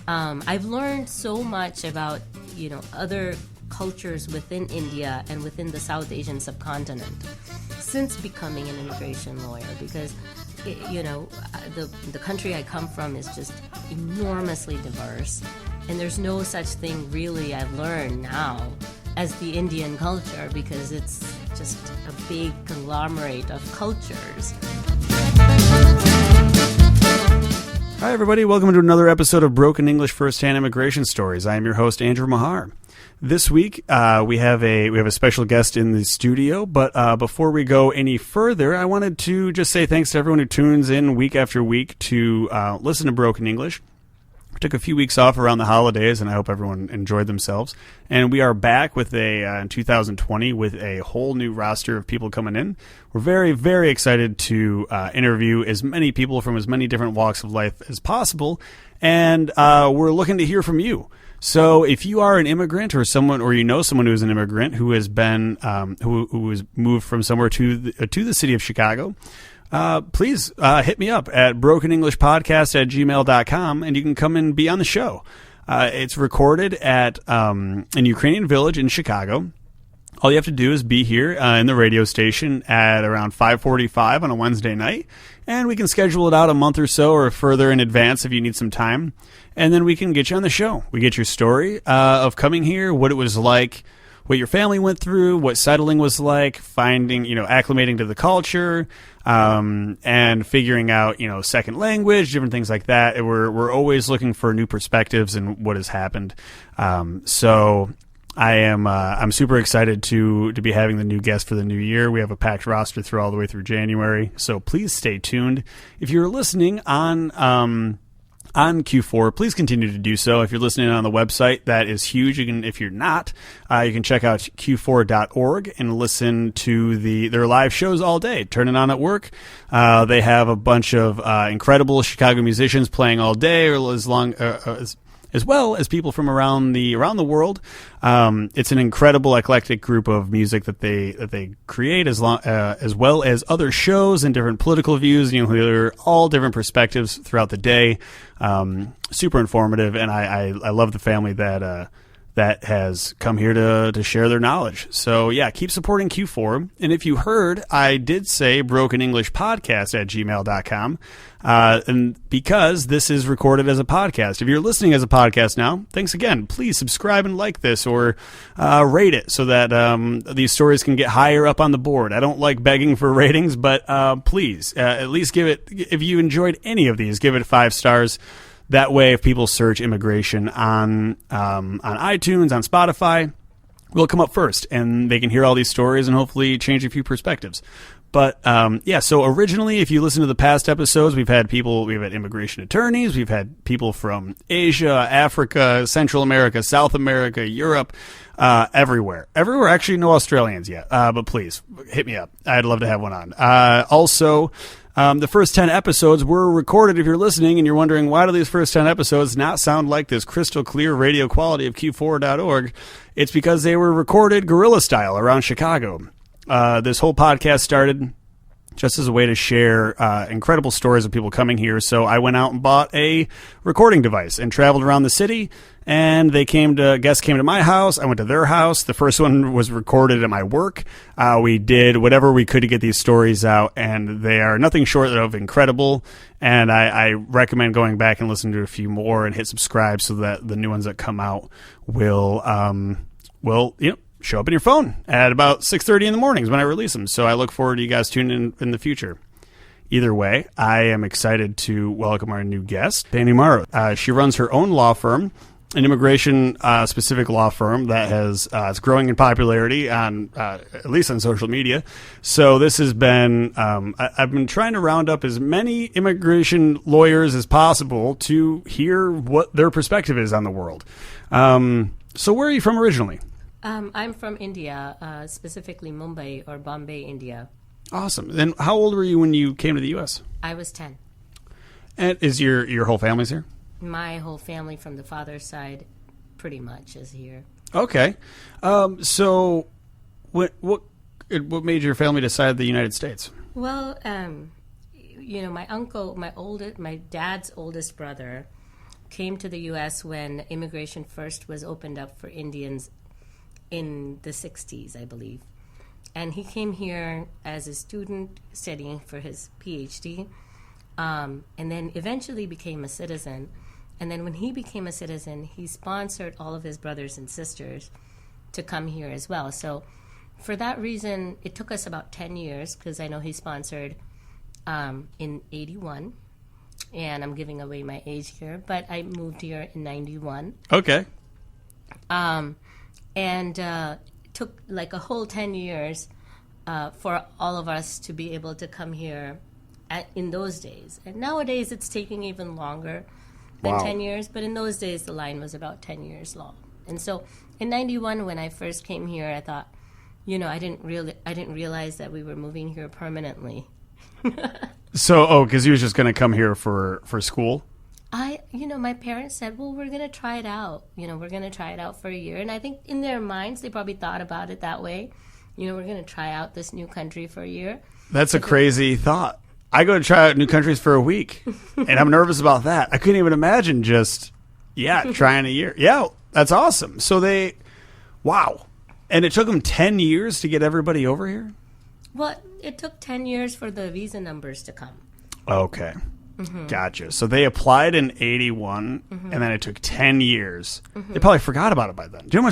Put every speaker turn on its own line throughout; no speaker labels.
I've learned so much about, other cultures within India and within the South Asian subcontinent since becoming an immigration lawyer, because the country I come from is just enormously diverse, and there's no such thing really I've learned now as the Indian culture, because it's just a big conglomerate of cultures.
Hi everybody, welcome to another episode of Broken English First-Hand Immigration Stories. I am your host, Andrew Mahar. This week, we have a special guest in the studio, but before we go any further, I wanted to just say thanks to everyone who tunes in week after week to listen to Broken English. We took a few weeks off around the holidays, and I hope everyone enjoyed themselves. And we are back with in 2020 with a whole new roster of people coming in. We're very, very excited to interview as many people from as many different walks of life as possible, and we're looking to hear from you. So if you are an immigrant or someone, or you know someone who is an immigrant who has been who has moved from somewhere to the city of Chicago, please hit me up at brokenenglishpodcast@gmail.com, and you can come and be on the show. It's recorded at an Ukrainian village in Chicago. All you have to do is be here in the radio station at around 5:45 on a Wednesday night, and we can schedule it out a month or so or further in advance if you need some time, and then we can get you on the show. We get your story of coming here, what it was like, what your family went through, what settling was like, finding, acclimating to the culture, and figuring out, second language, different things like that. We're always looking for new perspectives and what has happened. So I'm super excited to be having the new guest for the new year. We have a packed roster through all the way through January, so please stay tuned. If you're listening on Q4, please continue to do so. If you're listening on the website, that is huge. If you're not, you can check out q4.org and listen to their live shows all day. Turn it on at work. They have a bunch of incredible Chicago musicians playing all day, or as well as people from around the world. It's an incredible eclectic group of music that they create, as well as other shows and different political views. Hear all different perspectives throughout the day. Super informative, and I love the family that has come here to share their knowledge. So yeah, keep supporting Q4. And if you heard, I did say brokenenglishpodcast@gmail.com. And because this is recorded as a podcast, if you're listening as a podcast now, thanks again. Please subscribe and like this, or rate it so that these stories can get higher up on the board. I don't like begging for ratings, but please at least give it, if you enjoyed any of these, give it 5 stars. That way, if people search immigration on iTunes, on Spotify, we'll come up first, and they can hear all these stories and hopefully change a few perspectives. But so originally, if you listen to the past episodes, we've had immigration attorneys, we've had people from Asia, Africa, Central America, South America, Europe, everywhere. Actually, no Australians yet, but please hit me up. I'd love to have one on. Also, the first 10 episodes were recorded. If you're listening and you're wondering, why do these first 10 episodes not sound like this crystal clear radio quality of Q4.org? It's because they were recorded guerrilla style around Chicago. This whole podcast started just as a way to share incredible stories of people coming here. So I went out and bought a recording device and traveled around the city. And guests came to my house. I went to their house. The first one was recorded at my work. We did whatever we could to get these stories out, and they are nothing short of incredible. And I recommend going back and listening to a few more and hit subscribe so that the new ones that come out will show up in your phone at about 6:30 in the mornings when I release them. So I look forward to you guys tuning in the future. Either way, I am excited to welcome our new guest, Dhenu Maru. She runs her own law firm, an immigration-specific law firm that is growing in popularity at least on social media. So this has been, I've been trying to round up as many immigration lawyers as possible to hear what their perspective is on the world. So where are you from originally?
I'm from India, specifically Mumbai or Bombay, India.
Awesome. Then how old were you when you came to the U.S.?
I was 10.
And is your whole family's here?
My whole family from the father's side pretty much is here.
Okay. So what made your family decide the United States?
Well, my uncle, my dad's oldest brother came to the U.S. when immigration first was opened up for Indians in the 60s, I believe. And he came here as a student studying for his PhD, and then eventually became a citizen. And then when he became a citizen, he sponsored all of his brothers and sisters to come here as well. So for that reason, it took us about 10 years, because I know he sponsored in 81. And I'm giving away my age here, but I moved here in 91.
Okay.
And took like a whole 10 years for all of us to be able to come here in those days. And nowadays it's taking even longer than 10 years, but in those days the line was about 10 years long. And so in 91, when I first came here, I thought, I didn't realize that we were moving here permanently.
So, because he was just going to come here for school?
My parents said, well, we're going to try it out. We're going to try it out for a year. And I think in their minds, they probably thought about it that way. We're going to try out this new country for a year.
That's a crazy thought. I go to try out new countries for a week, and I'm nervous about that. I couldn't even imagine trying a year. Yeah, that's awesome. So wow. And it took them 10 years to get everybody over here?
Well, it took 10 years for the visa numbers to come.
Okay. Mm-hmm. Gotcha. So they applied in 81, and then it took 10 years. They probably forgot about it by then. Do you know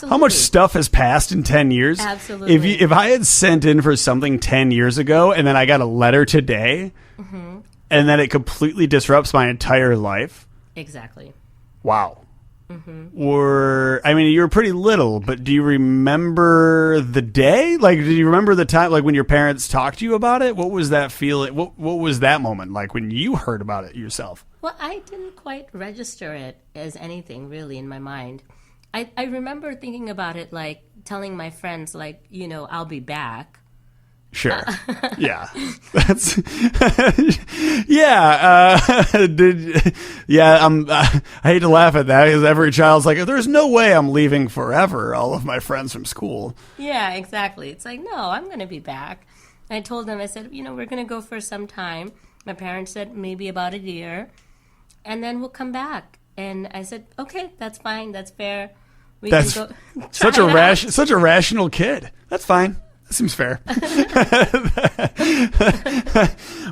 how much stuff has passed in 10 years?
Absolutely.
If I had sent in for something 10 years ago, and then I got a letter today, and then it completely disrupts my entire life.
Exactly.
Wow. You were pretty little, but do you remember the day? Like, do you remember the time, like when your parents talked to you about it? What was that feeling? What was that moment like when you heard about it yourself?
Well, I didn't quite register it as anything really in my mind. I remember thinking about it, like telling my friends, like, I'll be back.
Sure. Yeah. That's yeah. I hate to laugh at that because every child's like, there's no way I'm leaving forever. All of my friends from school.
Yeah, exactly. It's like, no, I'm going to be back. And I told them, I said, we're going to go for some time. My parents said maybe about a year, and then we'll come back. And I said, okay, that's fine. That's fair.
That's can go such a rational kid. That's fine. Seems fair.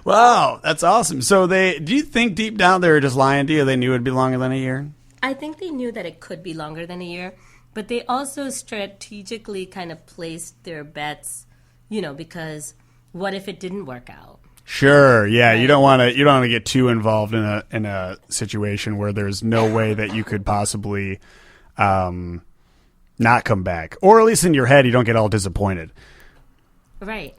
Wow, that's awesome. So do you think deep down they were just lying to you? They knew it'd be longer than a year?
I think they knew that it could be longer than a year, but they also strategically kind of placed their bets, because what if it didn't work out?
Sure. Yeah, right. You don't want to get too involved in a situation where there's no way that you could possibly not come back, or at least in your head you don't get all disappointed.
Right.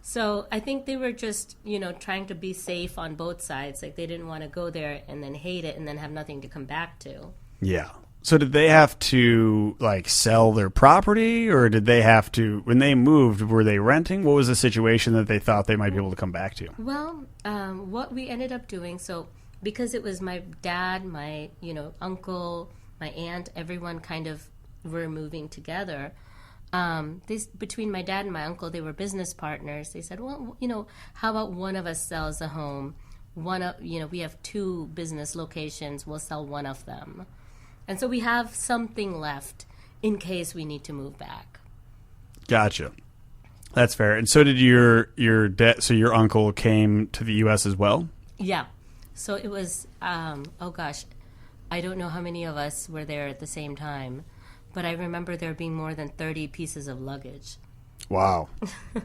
So I think they were just, trying to be safe on both sides. Like they didn't want to go there and then hate it and then have nothing to come back to. Yeah.
So did they have to sell their property, or did they have to, when they moved, were they renting? What was the situation that they thought they might be able to come back to?
Well, what we ended up doing, so because it was my dad, my, uncle, my aunt, everyone kind of were moving together. Between my dad and my uncle, they were business partners. They said, well, how about one of us sells a home? We have 2 business locations. We'll sell one of them. And so we have something left in case we need to move back.
Gotcha. That's fair. And so did your dad, so your uncle came to the U.S. as well?
Yeah. So it was, I don't know how many of us were there at the same time. But I remember there being more than 30 pieces of luggage.
Wow.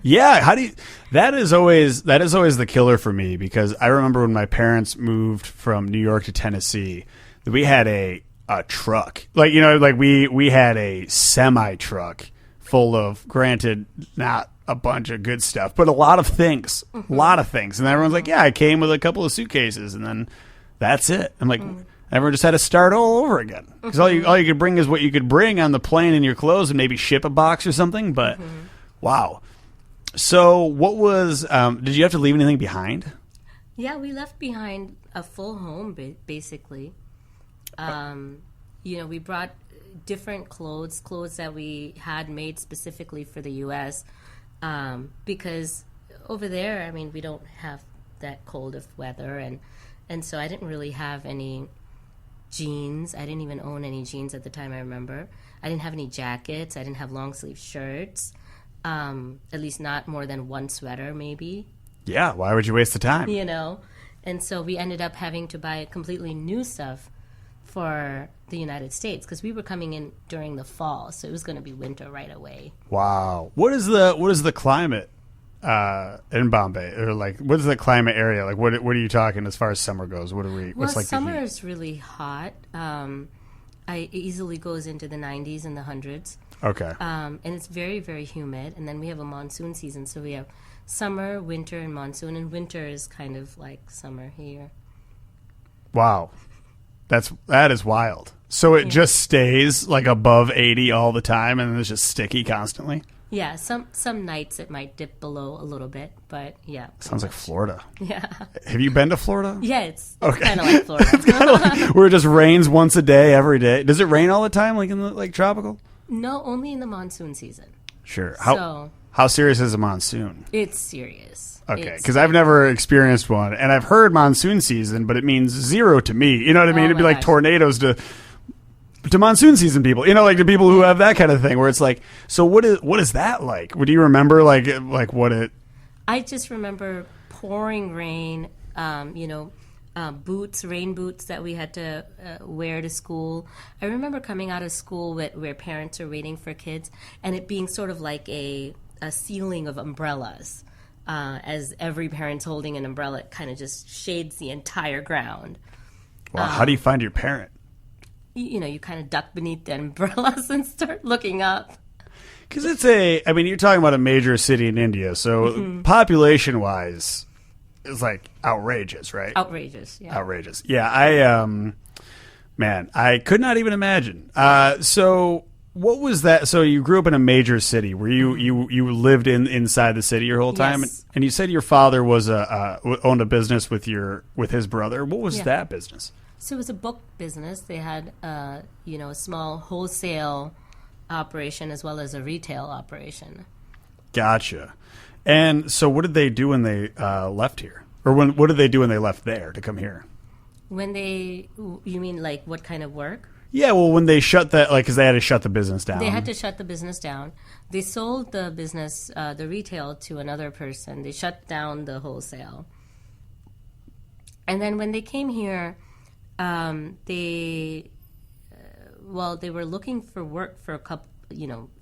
Yeah. That is always the killer for me, because I remember when my parents moved from New York to Tennessee, we had a truck. We had a semi truck full of, granted, not a bunch of good stuff, but a lot of things. A lot of things. And everyone's like, yeah, I came with a couple of suitcases, and then that's it. I'm like, everyone just had to start all over again, because all you could bring is what you could bring on the plane in your clothes, and maybe ship a box or something. But wow. So what was? Did you have to leave anything behind?
Yeah, we left behind a full home, basically. We brought different clothes that we had made specifically for the U.S. Because over there, we don't have that cold of weather, and so I didn't really have any jeans. I didn't even own any jeans at the time, I remember. I didn't have any jackets. I didn't have long sleeve shirts. At least not more than one sweater, maybe.
Yeah, why would you waste the time?
You know? And so we ended up having to buy completely new stuff for the United States because we were coming in during the fall, so it was going to be winter right away.
Wow. What is the climate in Bombay? Or like, what is the climate area? Like, what are you talking as far as summer goes? What's like
summer
the heat?
is really hot. It easily goes into the 90s and the hundreds.
Okay.
And it's very, very humid. And then we have a monsoon season. So we have summer, winter, and monsoon. And winter is kind of like summer here.
Wow. That is wild. So it just stays like above 80 all the time and it's just sticky constantly?
Yeah. Some nights it might dip below a little bit. But yeah.
Sounds like Florida.
Yeah.
Have you been to Florida?
Yeah, it's kind of like Florida.
It's kind of like where it just rains once a day, every day. Does it rain all the time, like in the tropical?
No, only in the monsoon season.
Sure. How serious is a monsoon?
It's serious.
Okay, because I've never experienced one, and I've heard monsoon season, but it means zero to me. You know what I mean? It'd be like tornadoes to monsoon season people. You know, like the people who have that kind of thing, where it's like, so what is that like? Would you remember like what it?
I just remember pouring rain. Rain boots that we had to wear to school. I remember coming out of school where parents are waiting for kids, and it being sort of like a ceiling of umbrellas. As every parent's holding an umbrella, it kind of just shades the entire ground.
Wow, how do you find your parent?
You kind of duck beneath the umbrellas and start looking up.
Because you're talking about a major city in India, so population-wise, it's like outrageous, right?
Outrageous, yeah.
Outrageous. Yeah, I could not even imagine. So what was that? So you grew up in a major city. Were you lived inside the city your whole time?
Yes.
And you said your father was owned a business with his brother. What was that business?
So it was a book business. They had a small wholesale operation as well as a retail operation.
Gotcha. And so what did they do when they left here? Or what did they do when they left there to come here?
You mean like what kind of work?
Yeah, well, when they shut that, like, because they had to shut the business down.
They had to shut the business down. They sold the business, the retail, to another person. They shut down the wholesale. And then when they came here, they were looking for work for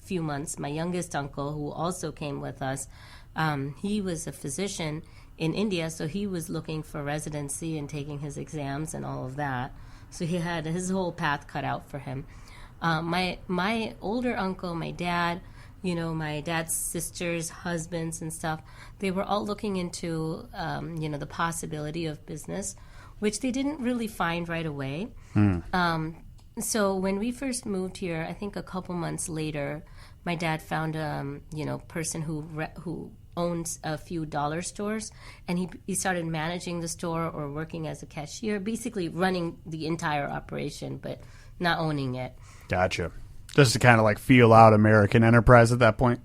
few months. My youngest uncle, who also came with us, he was a physician in India, so he was looking for residency and taking his exams and all of that. So he had his whole path cut out for him. My older uncle, my dad, my dad's sisters, husbands and stuff, they were all looking into, the possibility of business, which they didn't really find right away. So when we first moved here, I think a couple months later, my dad found a person who owns a few dollar stores, and he started managing the store or working as a cashier, basically running the entire operation, but not owning it.
Gotcha. Just to kind of like feel out American enterprise at that point?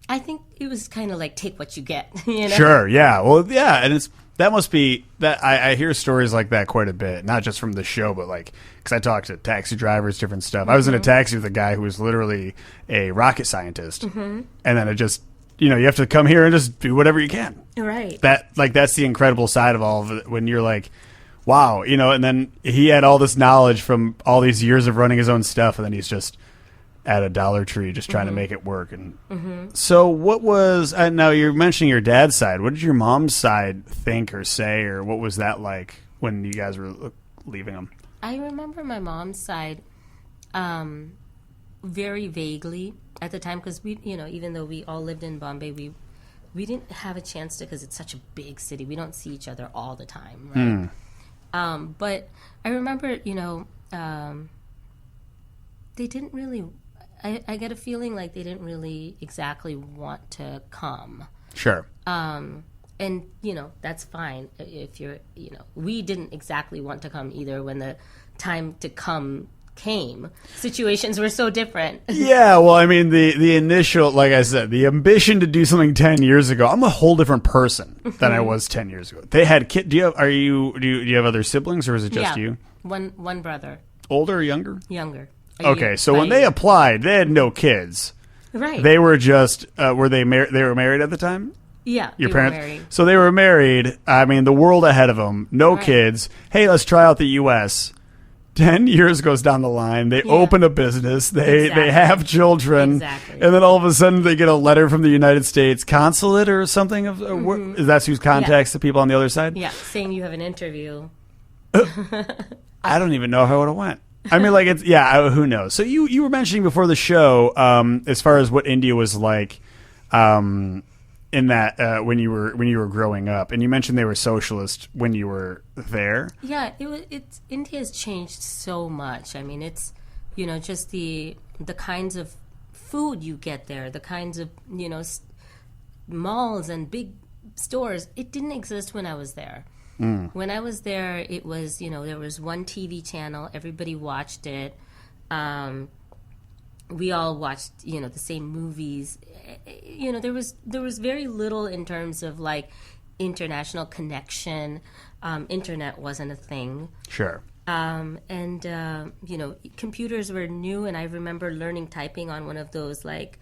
I think it was kind of like take what you get.
Sure, yeah. Well, yeah, and that must be that I hear stories like that quite a bit, not just from the show, but like because I talk to taxi drivers, different stuff. I was in a taxi with a guy who was literally a rocket scientist, and then it just you have to come here and just do whatever you can.
Right.
That's the incredible side of all of it when you're like, wow, and then he had all this knowledge from all these years of running his own stuff, and then he's just at a Dollar Tree just trying to make it work. And so what was now you're mentioning your dad's side. What did your mom's side think or say, or what was that like when you guys were leaving them?
I remember my mom's side very vaguely at the time because we, even though we all lived in Bombay, we didn't have a chance to because it's such a big city. We don't see each other all the time, right? But I remember, they didn't really. I get a feeling like they didn't really exactly want to come.
Sure.
And, that's fine if you're, we didn't exactly want to come either when the time to come came, situations were so different.
Yeah, well, I mean, the initial, like I said, the ambition to do something 10 years ago, I'm a whole different person than I was 10 years ago. They had kids. Do you have other siblings, or is it just you?
One brother.
Older or younger?
Younger.
Okay, so when they applied, they had no kids.
Right.
They were just, were they married? They were married at the time?
Yeah,
Your
they
parents?
were married.
So they were married. I mean, the world ahead of them. No kids. Hey, let's try out the U.S. 10 years goes down the line. They open a business. They have children.
Exactly.
And then all of a sudden they get a letter from the United States consulate or something. Is that who contacts the people on the other side?
Yeah, saying you have an interview.
I don't even know if I would have went. I mean, like, it's, who knows? So you were mentioning before the show, as far as what India was like, in that when you were growing up, and you mentioned they were socialist when you were there.
Yeah, India has changed so much. I mean, it's, just the kinds of food you get there, the kinds of, malls and big stores. It didn't exist when I was there. When I was there, it was, there was one TV channel. Everybody watched it. We all watched, the same movies. There was very little in terms of like international connection. Internet wasn't a thing.
Sure.
Computers were new, and I remember learning typing on one of those like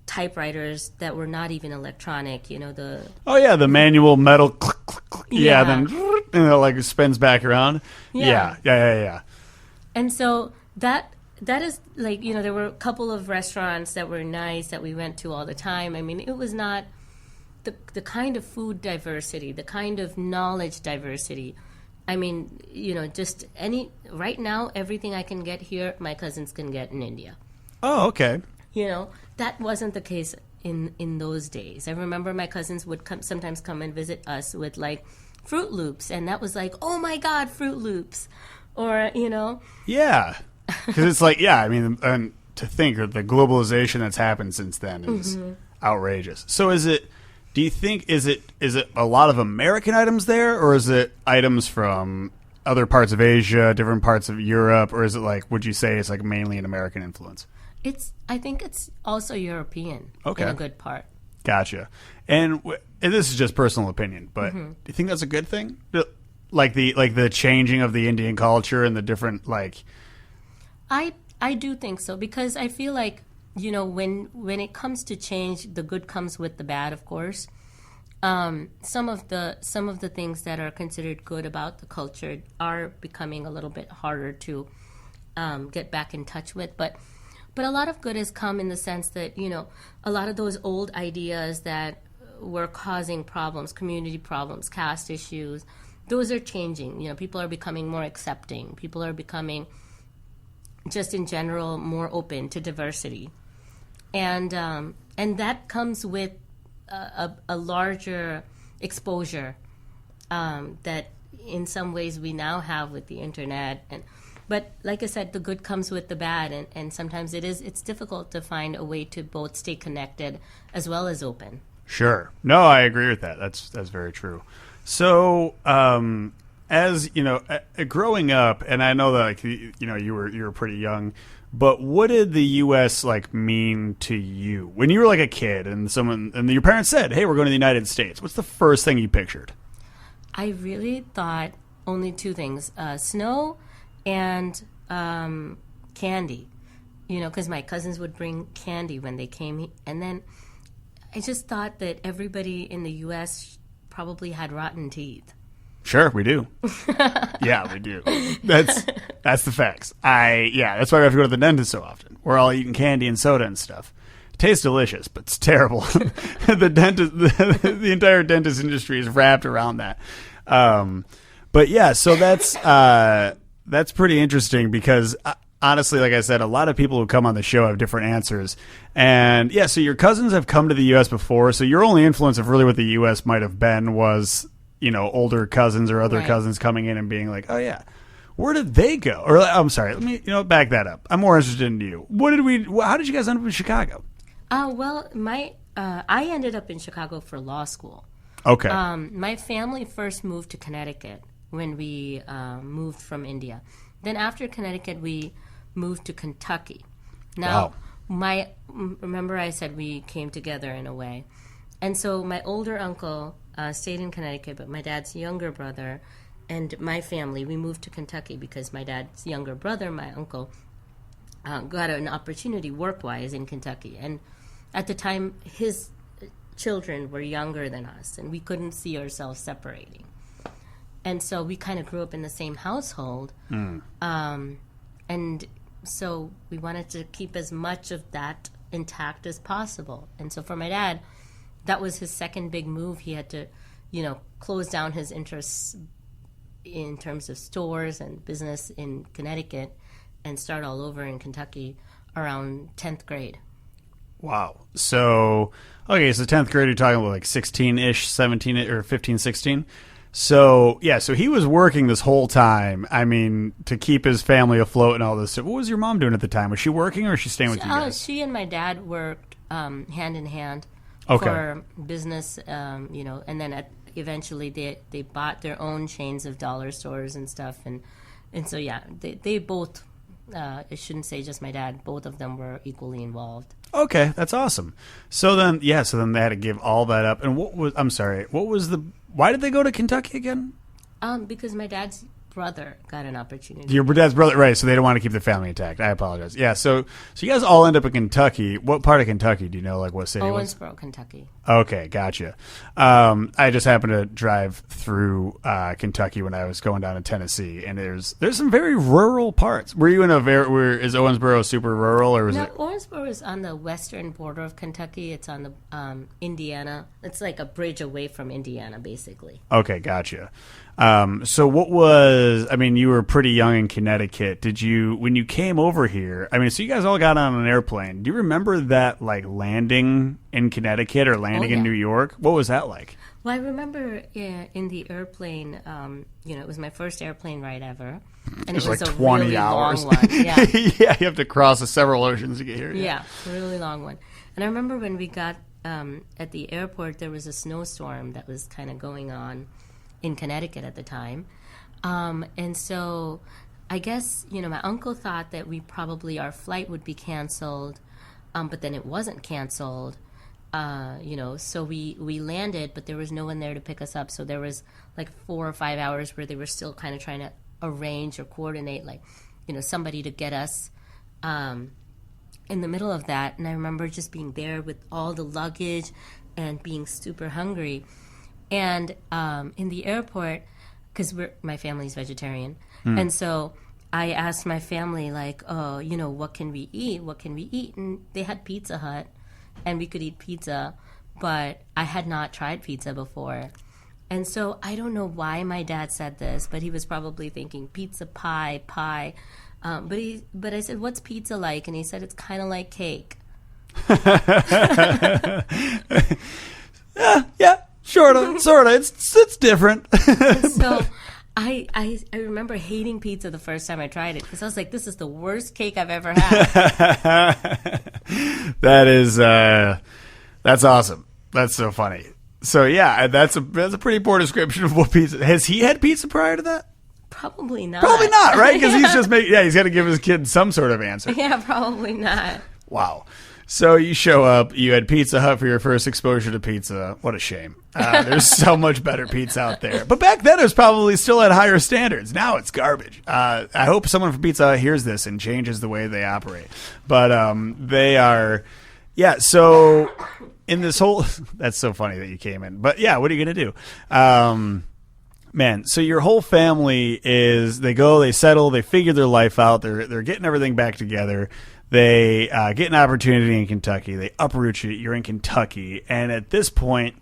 typewriters that were not even electronic.
The manual metal click, click, click. Yeah, then and it like spins back around. Yeah.
And so that is like, there were a couple of restaurants that were nice that we went to all the time. I mean, it was not the kind of food diversity, the kind of knowledge diversity. I mean, right now, everything I can get here, my cousins can get in India.
Oh, okay.
That wasn't the case in those days. I remember my cousins would sometimes come and visit us with like Fruit Loops, and that was like, oh my God, Fruit Loops. Or,
Yeah. Because it's like, I mean, and to think of the globalization that's happened since then is outrageous. So do you think, is it a lot of American items there, or is it items from other parts of Asia, different parts of Europe, or is it like, would you say it's like mainly an American influence?
I think it's also European in a good part.
Gotcha. And this is just personal opinion, but do you think that's a good thing? Like the changing of the Indian culture and the different like.
I do think so, because I feel like when it comes to change, the good comes with the bad, of course. Some of the things that are considered good about the culture are becoming a little bit harder to get back in touch with, but a lot of good has come in the sense that a lot of those old ideas that were causing problems, community problems, caste issues, those are changing. People are becoming more accepting. People are becoming, just in general, more open to diversity, and that comes with a larger exposure that in some ways we now have with the internet. But like I said, the good comes with the bad, and sometimes it's difficult to find a way to both stay connected as well as open.
Sure. No, I agree with that. That's very true. So, as growing up, and I know that like you were pretty young, but what did the U.S. like mean to you when you were like a kid, and your parents said, "Hey, we're going to the United States"? What's the first thing you pictured?
I really thought only two things: snow and candy. Because my cousins would bring candy when they came, and then I just thought that everybody in the U.S. probably had rotten teeth.
Sure, we do. Yeah, we do. That's the facts. That's why we have to go to the dentist so often. We're all eating candy and soda and stuff. It tastes delicious, but it's terrible. The entire dentist industry is wrapped around that. But yeah, so that's pretty interesting because honestly, like I said, a lot of people who come on the show have different answers. And yeah, so your cousins have come to the U.S. before, so your only influence of really what the U.S. might have been was older cousins or other cousins coming in and being like, oh yeah, where did they go? Or I'm sorry, let me back that up. I'm more interested in you. How did you guys end up in Chicago?
Well, I ended up in Chicago for law school.
Okay.
My family first moved to Connecticut when we moved from India. Then after Connecticut, we moved to Kentucky. Now,
Wow.
remember I said we came together in a way. And so my older uncle stayed in Connecticut, but my dad's younger brother and my family, we moved to Kentucky because my dad's younger brother, my uncle, got an opportunity work-wise in Kentucky. And at the time, his children were younger than us, and we couldn't see ourselves separating. And so we kind of grew up in the same household. And so we wanted to keep as much of that intact as possible. And so for my dad, that was his second big move. He had to, close down his interests in terms of stores and business in Connecticut and start all over in Kentucky around 10th grade.
Wow. So 10th grade, you're talking about like 16-ish, 17 or 15, 16. So, yeah, so he was working this whole time, I mean, to keep his family afloat and all this. What was your mom doing at the time? Was she working or was she staying with you guys?
She and my dad worked hand in hand
Okay.
for business, and then eventually they bought their own chains of dollar stores and stuff. And so, yeah, they both, I shouldn't say just my dad, both of them were equally involved.
Okay, that's awesome. So then they had to give all that up. And why did they go to Kentucky again?
Because my dad's brother got an opportunity.
Your dad's brother, right, so they don't want to keep the family intact. I apologize. Yeah, so you guys all end up in Kentucky. What part of Kentucky? Do you know, like, what city?
Owensboro, Kentucky.
Okay, gotcha. I just happened to drive through Kentucky when I was going down to Tennessee, and there's some very rural parts. Were you in is Owensboro super rural, or was it?
Owensboro is on the western border of Kentucky. It's on the Indiana. It's like a bridge away from Indiana, basically.
Okay, gotcha. So what was, you were pretty young in Connecticut. When you came over here, so you guys all got on an airplane. Do you remember that, like, landing in Connecticut or landing in New York? What was that like?
Well, I remember in the airplane, it was my first airplane ride ever. And it was
like
a
20
really
hours.
long one. Yeah.
Yeah, you have to cross several oceans to get here.
Yeah, a really long one. And I remember when we got at the airport, there was a snowstorm that was kind of going on in Connecticut at the time. And so I guess, my uncle thought that our flight would be canceled, but then it wasn't canceled. So we landed, but there was no one there to pick us up. So there was like 4 or 5 hours where they were still kind of trying to arrange or coordinate, like, somebody to get us in the middle of that. And I remember just being there with all the luggage and being super hungry. And in the airport, because my family's vegetarian, and so I asked my family, like, what can we eat? What can we eat? And they had Pizza Hut, and we could eat pizza, but I had not tried pizza before. And so I don't know why my dad said this, but he was probably thinking pizza pie. But I said, what's pizza like? And he said, it's kind of like cake.
Yeah. Sorta. It's different.
So I remember hating pizza the first time I tried it because I was like, this is the worst cake I've ever had.
That's awesome. That's so funny. So yeah, that's a pretty poor description of what pizza. Has he had pizza prior to that?
Probably not.
Probably not, right? Because he's just he's got to give his kid some sort of answer.
Yeah, probably not.
Wow. So you show up, you had Pizza Hut for your first exposure to pizza. What a shame. There's so much better pizza out there. But back then it was probably still at higher standards. Now it's garbage. I hope someone from Pizza Hut hears this and changes the way they operate. But they are, yeah, so in this whole, that's so funny that you came in. But yeah, what are you going to do? Man, so your whole family they settle, they figure their life out, they're getting everything back together. They get an opportunity in Kentucky. They uproot you. You're in Kentucky. And at this point,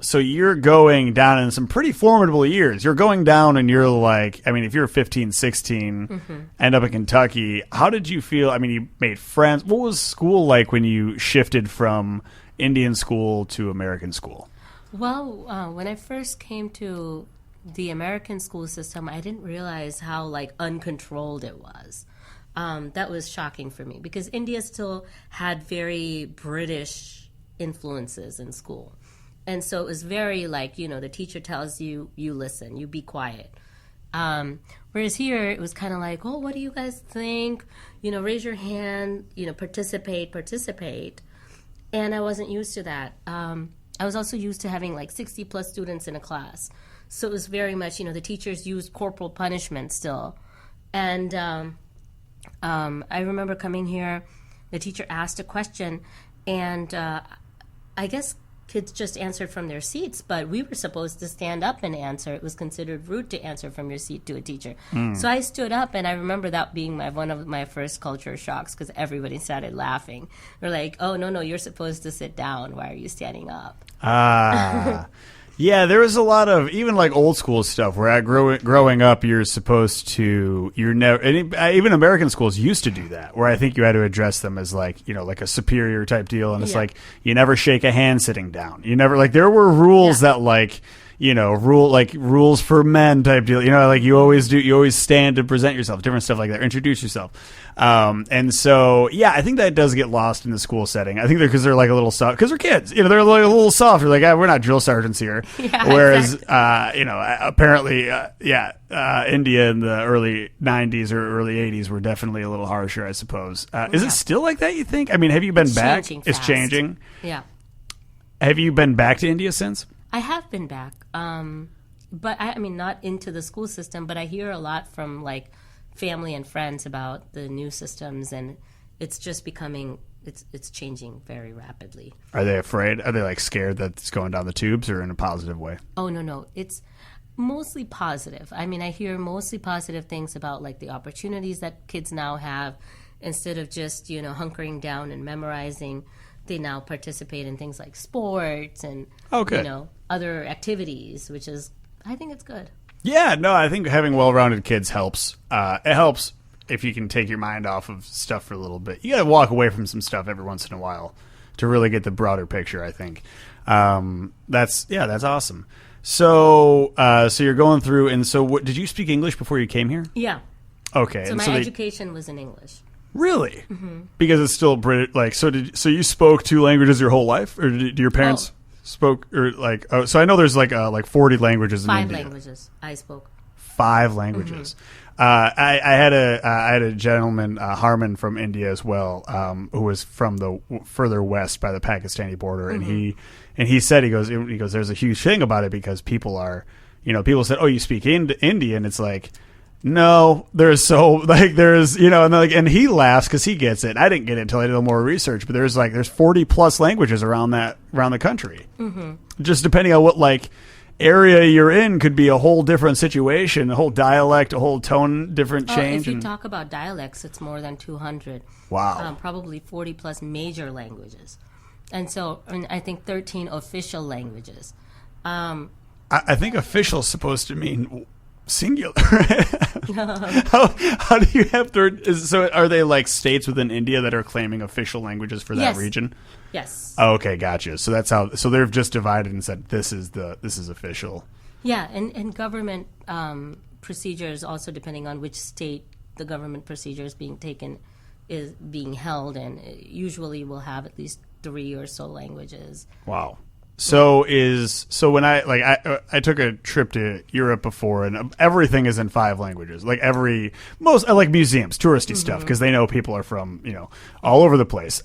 so you're going down in some pretty formidable years. You're going down and you're like, if you're 15, 16, end up in Kentucky, how did you feel? You made friends. What was school like when you shifted from Indian school to American school?
Well, when I first came to the American school system, I didn't realize how, uncontrolled it was. That was shocking for me because India still had very British influences in school. And so it was very the teacher tells you, you listen, you be quiet. Whereas here, it was kind of like, oh, what do you guys think? Raise your hand, participate. And I wasn't used to that. I was also used to having like 60 plus students in a class. So it was very much, the teachers used corporal punishment still. And I remember coming here, the teacher asked a question, and I guess kids just answered from their seats, but we were supposed to stand up and answer. It was considered rude to answer from your seat to a teacher. So I stood up, and I remember that being one of my first culture shocks because everybody started laughing. They're like, oh, no, you're supposed to sit down. Why are you standing up?
Yeah, there was a lot of even like old school stuff where growing up, you're supposed to, even American schools used to do that, where I think you had to address them as like, like a superior type deal. And it's like, you never shake a hand sitting down. You never, like, there were rules that like, rules for men type deal. Like you always stand to present yourself, different stuff like that, introduce yourself. And so, yeah, I think that does get lost in the school setting. I think because they're like a little soft, because they're kids, they're like a little soft. They're like, we're not drill sergeants here.
Yeah,
whereas,
exactly.
Apparently, India in the early 90s or early 80s were definitely a little harsher, I suppose. Is it still like that, you think? I mean, have you been back? It's changing.
Yeah.
Have you been back to India since?
I have been back, but I mean, not into the school system, but I hear a lot from like family and friends about the new systems, and it's just it's changing very rapidly.
Are they afraid? Are they like scared that it's going down the tubes, or in a positive way?
Oh, no. It's mostly positive. I mean, I hear mostly positive things about like the opportunities that kids now have. Instead of just, hunkering down and memorizing, they now participate in things like sports and, other activities, which is, I think it's good.
Yeah, no, I think having well-rounded kids helps. It helps if you can take your mind off of stuff for a little bit. You got to walk away from some stuff every once in a while to really get the broader picture, I think. That's awesome. So you're going through, and so did you speak English before you came here?
Yeah.
Okay.
So my education was in English.
Really?
Mm-hmm.
Because it's still British. Like, so you spoke 2 languages your whole life, or did your parents spoke, or like? Oh, so I know there's like 40 languages in India.
5 languages I spoke.
5 languages. I had a gentleman, Harman, from India as well, who was from the further west by the Pakistani border, and he said he goes there's a huge thing about it because people people said, oh, you speak Indian. It's like, no, and he laughs because he gets it. I didn't get it until I did a little more research, but there's 40 plus languages around the country. Mm-hmm. Just depending on what area you're in could be a whole different situation, a whole dialect, a whole tone, different change.
If you talk about dialects, it's more than 200.
Wow.
Probably 40 plus major languages. And so, I think 13 official languages.
I think official is supposed to mean singular. How do you have so are they like states within India that are claiming official languages for that region?
Yes.
Oh, okay, gotcha. So that's how. So they've just divided and said this is official.
Yeah, and government procedures also, depending on which state the government procedure is being held in, usually will have at least 3 or so languages.
Wow. So when I took a trip to Europe before, and everything is in 5 languages. Like most museums, touristy stuff, because they know people are from all over the place.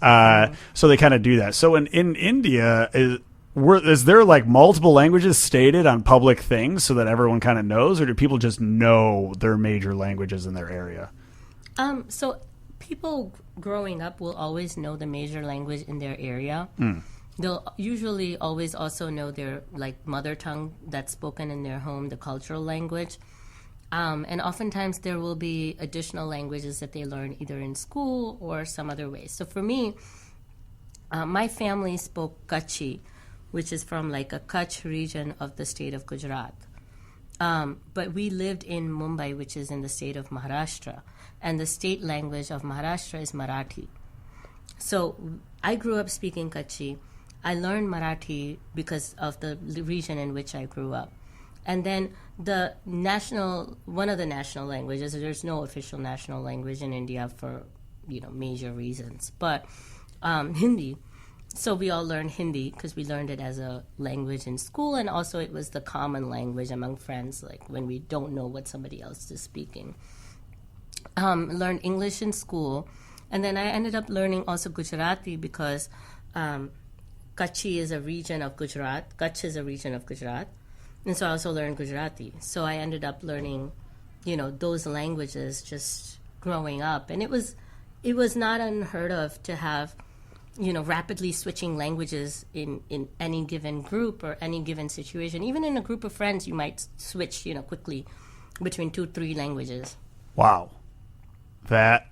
So they kind of do that. So in India, is there like multiple languages stated on public things so that everyone kind of knows, or do people just know their major languages in their area?
So people growing up will always know the major language in their area. They'll usually always also know their mother tongue that's spoken in their home, the cultural language. And oftentimes there will be additional languages that they learn either in school or some other way. So for me, my family spoke Kutchi, which is from a Kutch region of the state of Gujarat. But we lived in Mumbai, which is in the state of Maharashtra. And the state language of Maharashtra is Marathi. So I grew up speaking Kutchi. I learned Marathi because of the region in which I grew up. And then one of the national languages, there's no official national language in India for, major reasons, but Hindi. So we all learned Hindi because we learned it as a language in school, and also it was the common language among friends, like when we don't know what somebody else is speaking. Learned English in school, and then I ended up learning also Gujarati because Kutchi is a region of Gujarat. Kutch is a region of Gujarat, and so I also learned Gujarati. So I ended up learning, those languages just growing up, and it was not unheard of to have, rapidly switching languages in any given group or any given situation. Even in a group of friends, you might switch, quickly between 2-3 languages.
Wow. That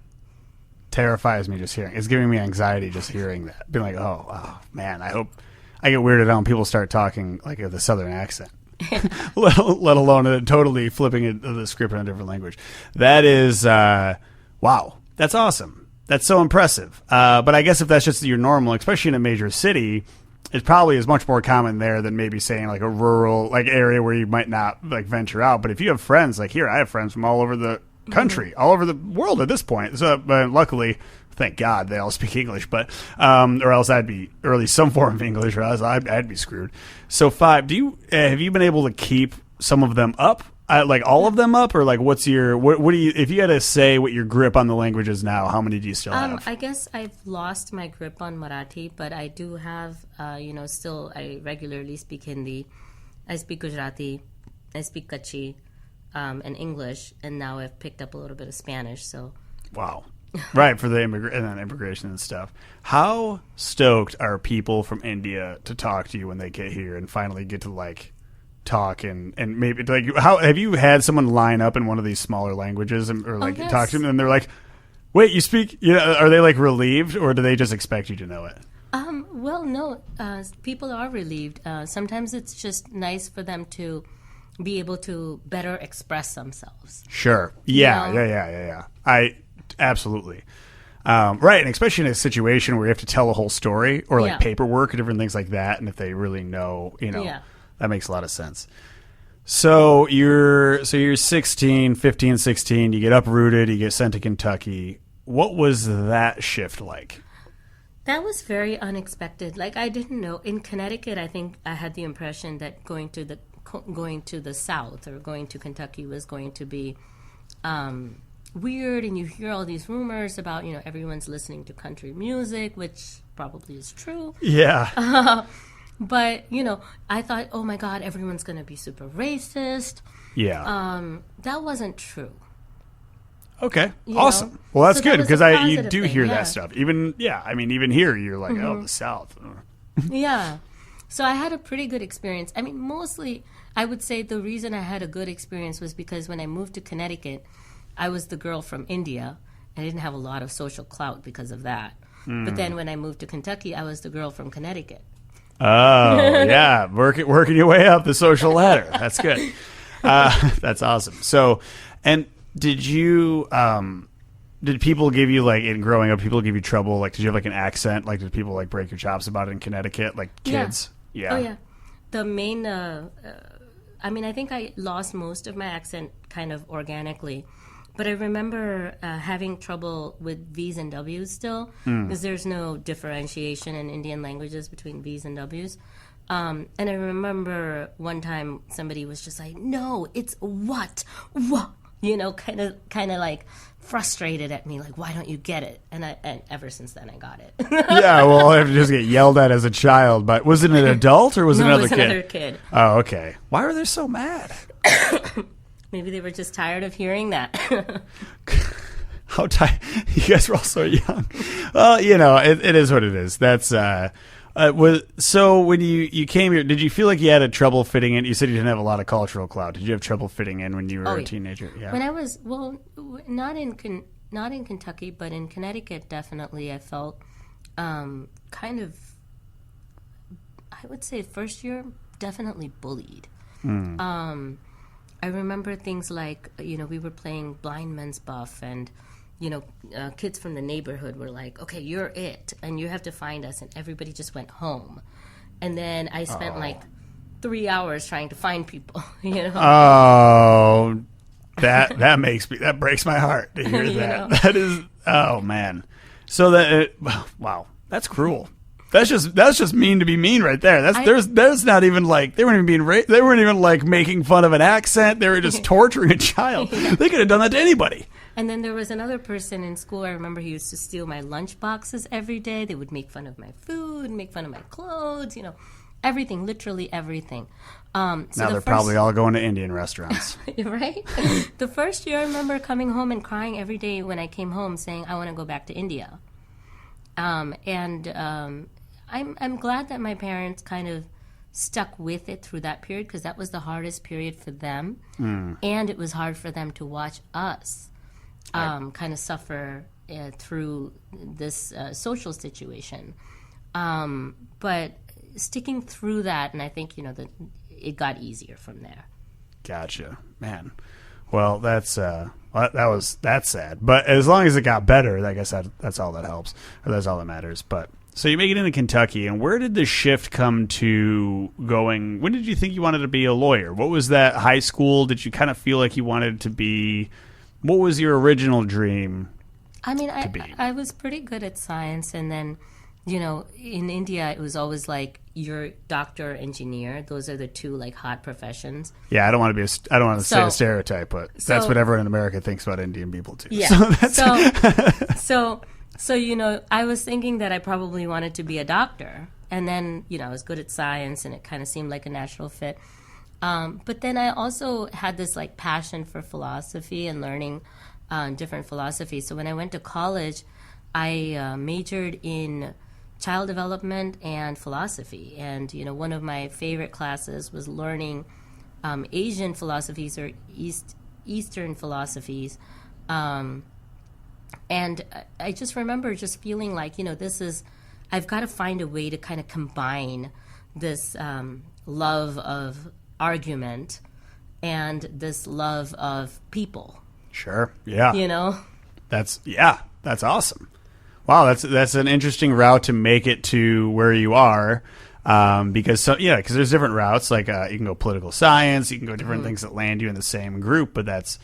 terrifies me just hearing. It's giving me anxiety just hearing that. Being like, oh man, I hope I get weirded out when people start talking like with a southern accent. let alone totally flipping the script in a different language. That is, wow. That's awesome. That's so impressive. But I guess if that's just your normal, especially in a major city, it probably is much more common there than maybe saying like a rural like area where you might not like venture out. But if you have friends like here, I have friends from all over the country, all over the world at this point. So luckily, thank God they all speak English, but or else or at least some form of English, or else I'd be screwed. So 5, have you been able to keep some of them up? Like all of them up, or like what's your what do you, if you had to say what your grip on the language is now, how many do you still have?
I guess I've lost my grip on Marathi, but I do have still I regularly speak Hindi, I speak Gujarati, I speak Kutchi, and English, and now I've picked up a little bit of Spanish. So
wow. Right, for the immigration and stuff. How stoked are people from India to talk to you when they get here and finally get to like talk and maybe like how have you had someone line up in one of these smaller languages or like
yes.
talk to them and they're like, wait, you speak? Are they like relieved, or do they just expect you to know it?
Well, no. People are relieved. Sometimes it's just nice for them to be able to better express themselves.
Sure. Yeah. I absolutely. Right, and especially in a situation where you have to tell a whole story or like paperwork or different things like that, and if they really know, that makes a lot of sense. So you're 16, 15, 16, you get uprooted, you get sent to Kentucky. What was that shift like?
That was very unexpected. Like, I didn't know. In Connecticut, I think I had the impression that going to the South or going to Kentucky was going to be weird, and you hear all these rumors about, everyone's listening to country music, which probably is true.
Yeah.
But, I thought, oh my God, everyone's going to be super racist.
Yeah.
That wasn't true.
Okay. Awesome. Well, that's good because you do hear
that
stuff. Even here, you're like, oh, the South.
Yeah. So I had a pretty good experience. I mean, mostly, I would say the reason I had a good experience was because when I moved to Connecticut, I was the girl from India. I didn't have a lot of social clout because of that. But then when I moved to Kentucky, I was the girl from Connecticut.
Oh, yeah. Working your way up the social ladder. That's good. That's awesome. So, and did you, did people give you, like, in growing up, people give you trouble? Like, did you have, like, an accent? Like, did people, like, break your chops about it in Connecticut? Like, kids? Yeah.
Oh, yeah. The main, I think I lost most of my accent kind of organically. But I remember having trouble with V's and W's still, because there's no differentiation in Indian languages between V's and W's. And I remember one time somebody was just like, no, it's what? Kind of like frustrated at me, like, why don't you get it? And ever since then I got it.
Yeah, well, I have to just get yelled at as a child. But was it an adult or was it another kid?
No, it was another kid.
Oh, okay. Why were they so mad?
Maybe they were just tired of hearing that.
How tired? You guys were all so young. Well, it is what it is. That's so when you came here, did you feel like you had a trouble fitting in? You said you didn't have a lot of cultural clout. Did you have trouble fitting in when you were a teenager? Yeah.
When I was, not in Kentucky, but in Connecticut, definitely I felt kind of, I would say first year, definitely bullied. I remember things like, we were playing blind men's buff, and, kids from the neighborhood were like, okay, you're it, and you have to find us, and everybody just went home. And then I spent 3 hours trying to find people,
Oh, that breaks my heart to hear that. That is, oh man. So wow, that's cruel. That's just mean to be mean right there. There's not even like they weren't even being they weren't even like making fun of an accent. They were just torturing a child. Yeah. They could have done that to anybody.
And then there was another person in school. I remember he used to steal my lunch boxes every day. They would make fun of my food, make fun of my clothes, everything, literally everything.
Now they're probably all going to Indian restaurants.
Right? The first year I remember coming home and crying every day when I came home saying, I want to go back to India. I'm glad that my parents kind of stuck with it through that period because that was the hardest period for them. And it was hard for them to watch us kind of suffer through this social situation. But sticking through that, and I think, that it got easier from there.
Gotcha. Man. Well, that's sad. But as long as it got better, I guess that's all that helps, or that's all that matters. But so you make it into Kentucky, and where did the shift come to going? When did you think you wanted to be a lawyer? What was that high school? Did you kind of feel like you wanted to be? What was your original dream?
I mean, I was pretty good at science, and then, in India, it was always like you're doctor, engineer. Those are the two like hot professions.
Yeah, I don't want to say a stereotype, but that's what everyone in America thinks about Indian people too.
Yeah. So I was thinking that I probably wanted to be a doctor, and then I was good at science, and it kind of seemed like a natural fit. But then I also had this like passion for philosophy and learning different philosophies. So when I went to college, I majored in child development and philosophy. And, one of my favorite classes was learning Asian philosophies or Eastern philosophies. And I just remember just feeling like, I've got to find a way to kind of combine this love of argument and this love of people.
Sure. Yeah. That's awesome. Wow, that's an interesting route to make it to where you are, because there's different routes. Like you can go political science, you can go different things that land you in the same group. But that's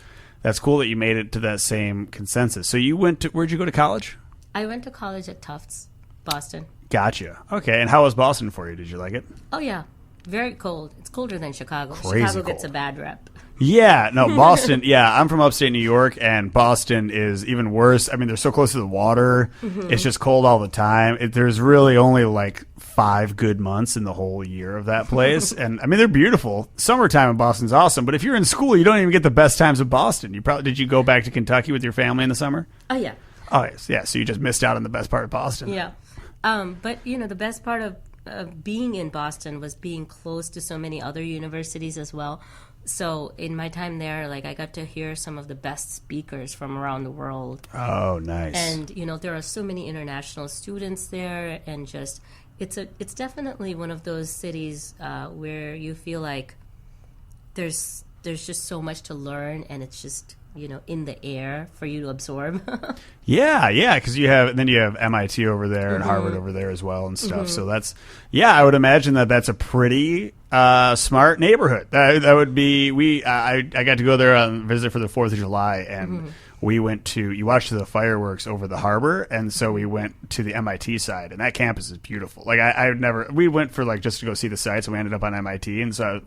cool that you made it to that same consensus. So where'd you go to college?
I went to college at Tufts, Boston.
Gotcha. Okay, and how was Boston for you? Did you like it?
Oh yeah, very cold. It's colder than Chicago.
Crazy
Chicago
cold.
Gets a bad rep.
Yeah, no, Boston. Yeah, I'm from upstate New York, and Boston is even worse. I mean, they're so close to the water. It's just cold all the time. There's really only like 5 good months in the whole year of that place. And I mean, they're beautiful. Summertime in Boston's awesome, but if you're in school, you don't even get the best times of Boston. Did you go back to Kentucky with your family in the summer?
Oh yeah.
Oh yes, yeah. So you just missed out on the best part of Boston.
Yeah, but the best part of being in Boston was being close to so many other universities as well. So in my time there, like I got to hear some of the best speakers from around the world.
Oh, nice.
And there are so many international students there, and just it's definitely one of those cities where you feel like there's just so much to learn, and it's just in the air for you to absorb.
Yeah, because you have MIT over there and Harvard over there as well and stuff. So I would imagine that's a pretty smart neighborhood. That would be I got to go there on visit for the 4th of July, and we watched the fireworks over the harbor, and so we went to the MIT side, and that campus is beautiful. Like we went for like just to go see the sights, and we ended up on MIT, and so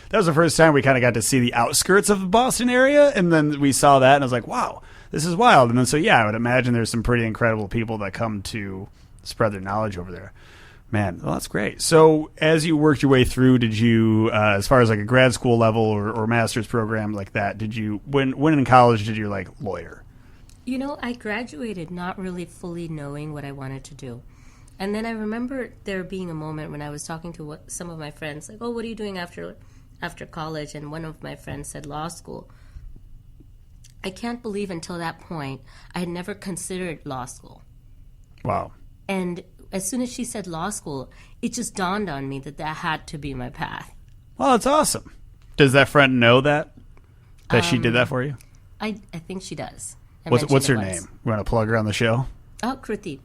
that was the first time we kind of got to see the outskirts of the Boston area, and then we saw that, and I was like, wow, this is wild. And then I would imagine there's some pretty incredible people that come to spread their knowledge over there. Man, well, that's great. So as you worked your way through, did you, as far as like a grad school level or master's program like that, did you, when in college did you like lawyer?
I graduated not really fully knowing what I wanted to do. And then I remember there being a moment when I was talking to some of my friends, like, oh, what are you doing after college? And one of my friends said law school. I can't believe until that point I had never considered law school.
Wow.
And as soon as she said law school, it just dawned on me that had to be my path.
Well, that's awesome. Does that friend know that she did that for you?
I think she does.
What's her name? You want to plug her on the show?
Oh, Kriti.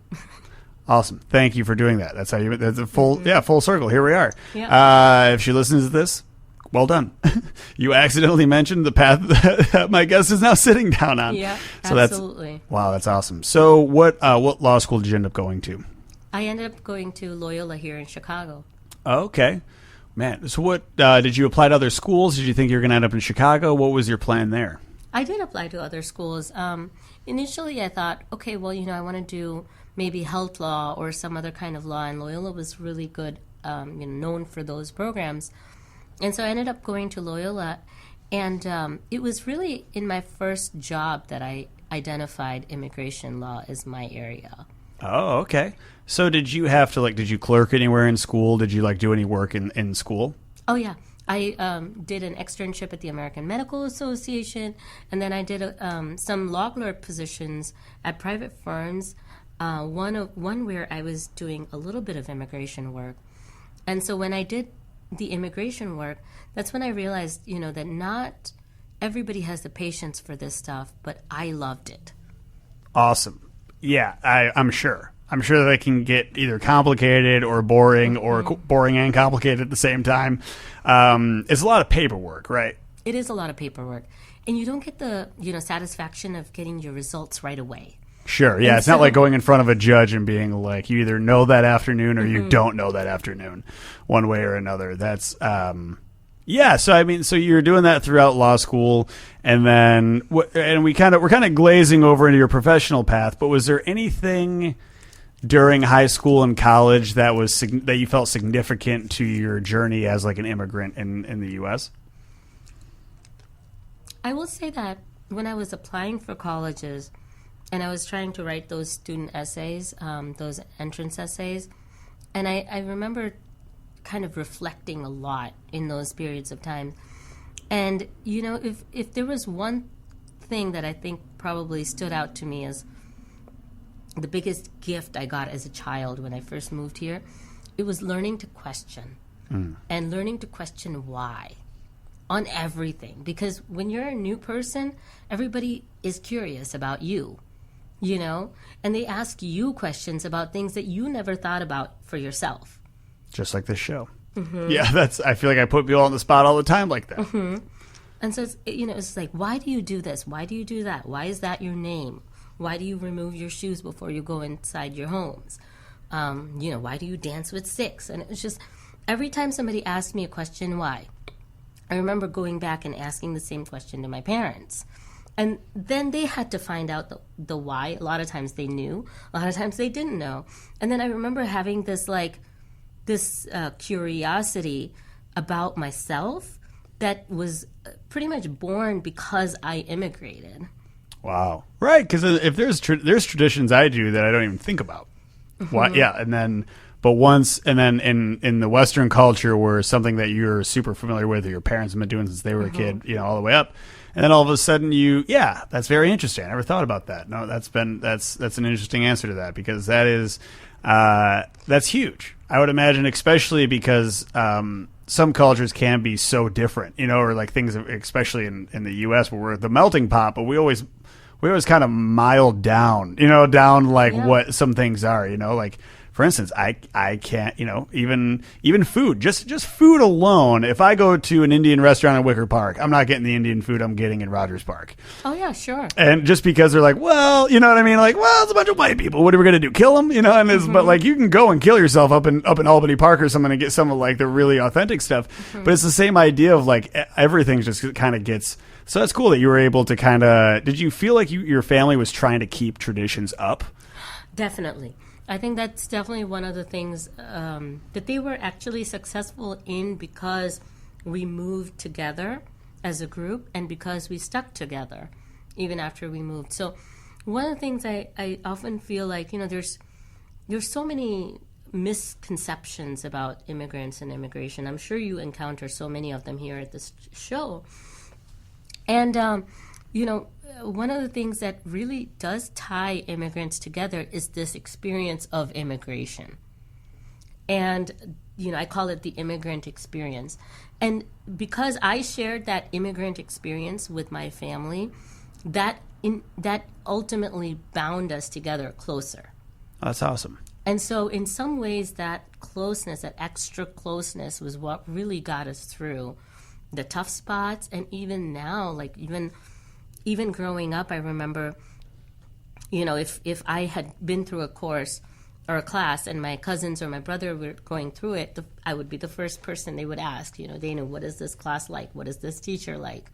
Awesome. Thank you for doing that. That's how that's a full circle. Here we are.
Yeah.
If she listens to this, well done. You accidentally mentioned the path that my guest is now sitting down on.
Yeah,
so
absolutely.
That's awesome. So what law school did you end up going to?
I ended up going to Loyola here in Chicago.
Okay. Man, so what, did you apply to other schools? Did you think you were going to end up in Chicago? What was your plan there?
I did apply to other schools. Initially, I thought, okay, well, I want to do maybe health law or some other kind of law, and Loyola was really good, known for those programs. And so I ended up going to Loyola, and it was really in my first job that I identified immigration law as my area.
Oh, okay. So did you have to, did you clerk anywhere in school? Did you, do any work in school?
Oh, yeah. I did an externship at the American Medical Association, and then I did some law clerk positions at private firms, one where I was doing a little bit of immigration work. And so when I did the immigration work, that's when I realized, that not everybody has the patience for this stuff, but I loved it.
Awesome. Yeah, I'm sure. I'm sure that it can get either complicated or boring, or boring and complicated at the same time. It's a lot of paperwork, right?
It is a lot of paperwork. And you don't get the, satisfaction of getting your results right away.
Sure, yeah. It's not like going in front of a judge and being like, you either know that afternoon or you don't know that afternoon, one way or another. That's, yeah. So you're doing that throughout law school, and then, we're kind of glazing over into your professional path, but was there anything during high school and college that you felt significant to your journey as an immigrant in the U.S.? I
will say that when I was applying for colleges and I was trying to write those student essays, those entrance essays, and I remember kind of reflecting a lot in those periods of time. And, if there was one thing that I think probably stood out to me as the biggest gift I got as a child when I first moved here, it was learning to question and learning to question why on everything. Because when you're a new person, everybody is curious about you, and they ask you questions about things that you never thought about for yourself.
Just like this show. Yeah, I feel like I put people on the spot all the time like that.
And so, it's like, why do you do this? Why do you do that? Why is that your name? Why do you remove your shoes before you go inside your homes? Why do you dance with sticks? And it's just, every time somebody asked me a question, why? I remember going back and asking the same question to my parents. And then they had to find out the why. A lot of times they knew. A lot of times they didn't know. And then I remember having this curiosity about myself that was pretty much born because I immigrated.
Wow. Right, because if there's traditions I do that I don't even think about. Why? Yeah, and then in the Western culture, where something that you're super familiar with, or your parents have been doing since they were a kid, all the way up, and then all of a sudden that's very interesting. I never thought about that. No, that's an interesting answer to that, because that is that's huge. I would imagine, especially because some cultures can be so different, or things, especially in the U.S. where we're the melting pot, but we always kind of mild down, what some things are, for instance, I can't, even food, just food alone. If I go to an Indian restaurant in Wicker Park, I'm not getting the Indian food I'm getting in Rogers Park.
Oh yeah, sure.
And just because they're well, you know what I mean? Well, it's a bunch of white people. What are we going to do? Kill them? And it's, but you can go and kill yourself up in Albany Park or something and get some of the really authentic stuff. But it's the same idea of everything just kind of gets. So that's cool that you were able to kind of. Did you feel like your family was trying to keep traditions up?
Definitely. I think that's definitely one of the things that they were actually successful in, because we moved together as a group and because we stuck together even after we moved. So one of the things I often feel there's so many misconceptions about immigrants and immigration. I'm sure you encounter so many of them here at this show. And, one of the things that really does tie immigrants together is this experience of immigration. And, I call it the immigrant experience. And because I shared that immigrant experience with my family, that ultimately bound us together closer.
That's awesome.
And so in some ways, that closeness, that extra closeness, was what really got us through the tough spots. And even now, even growing up, I remember, if I had been through a course or a class, and my cousins or my brother were going through it, I would be the first person they would ask, Dhenu, what is this class like? What is this teacher like?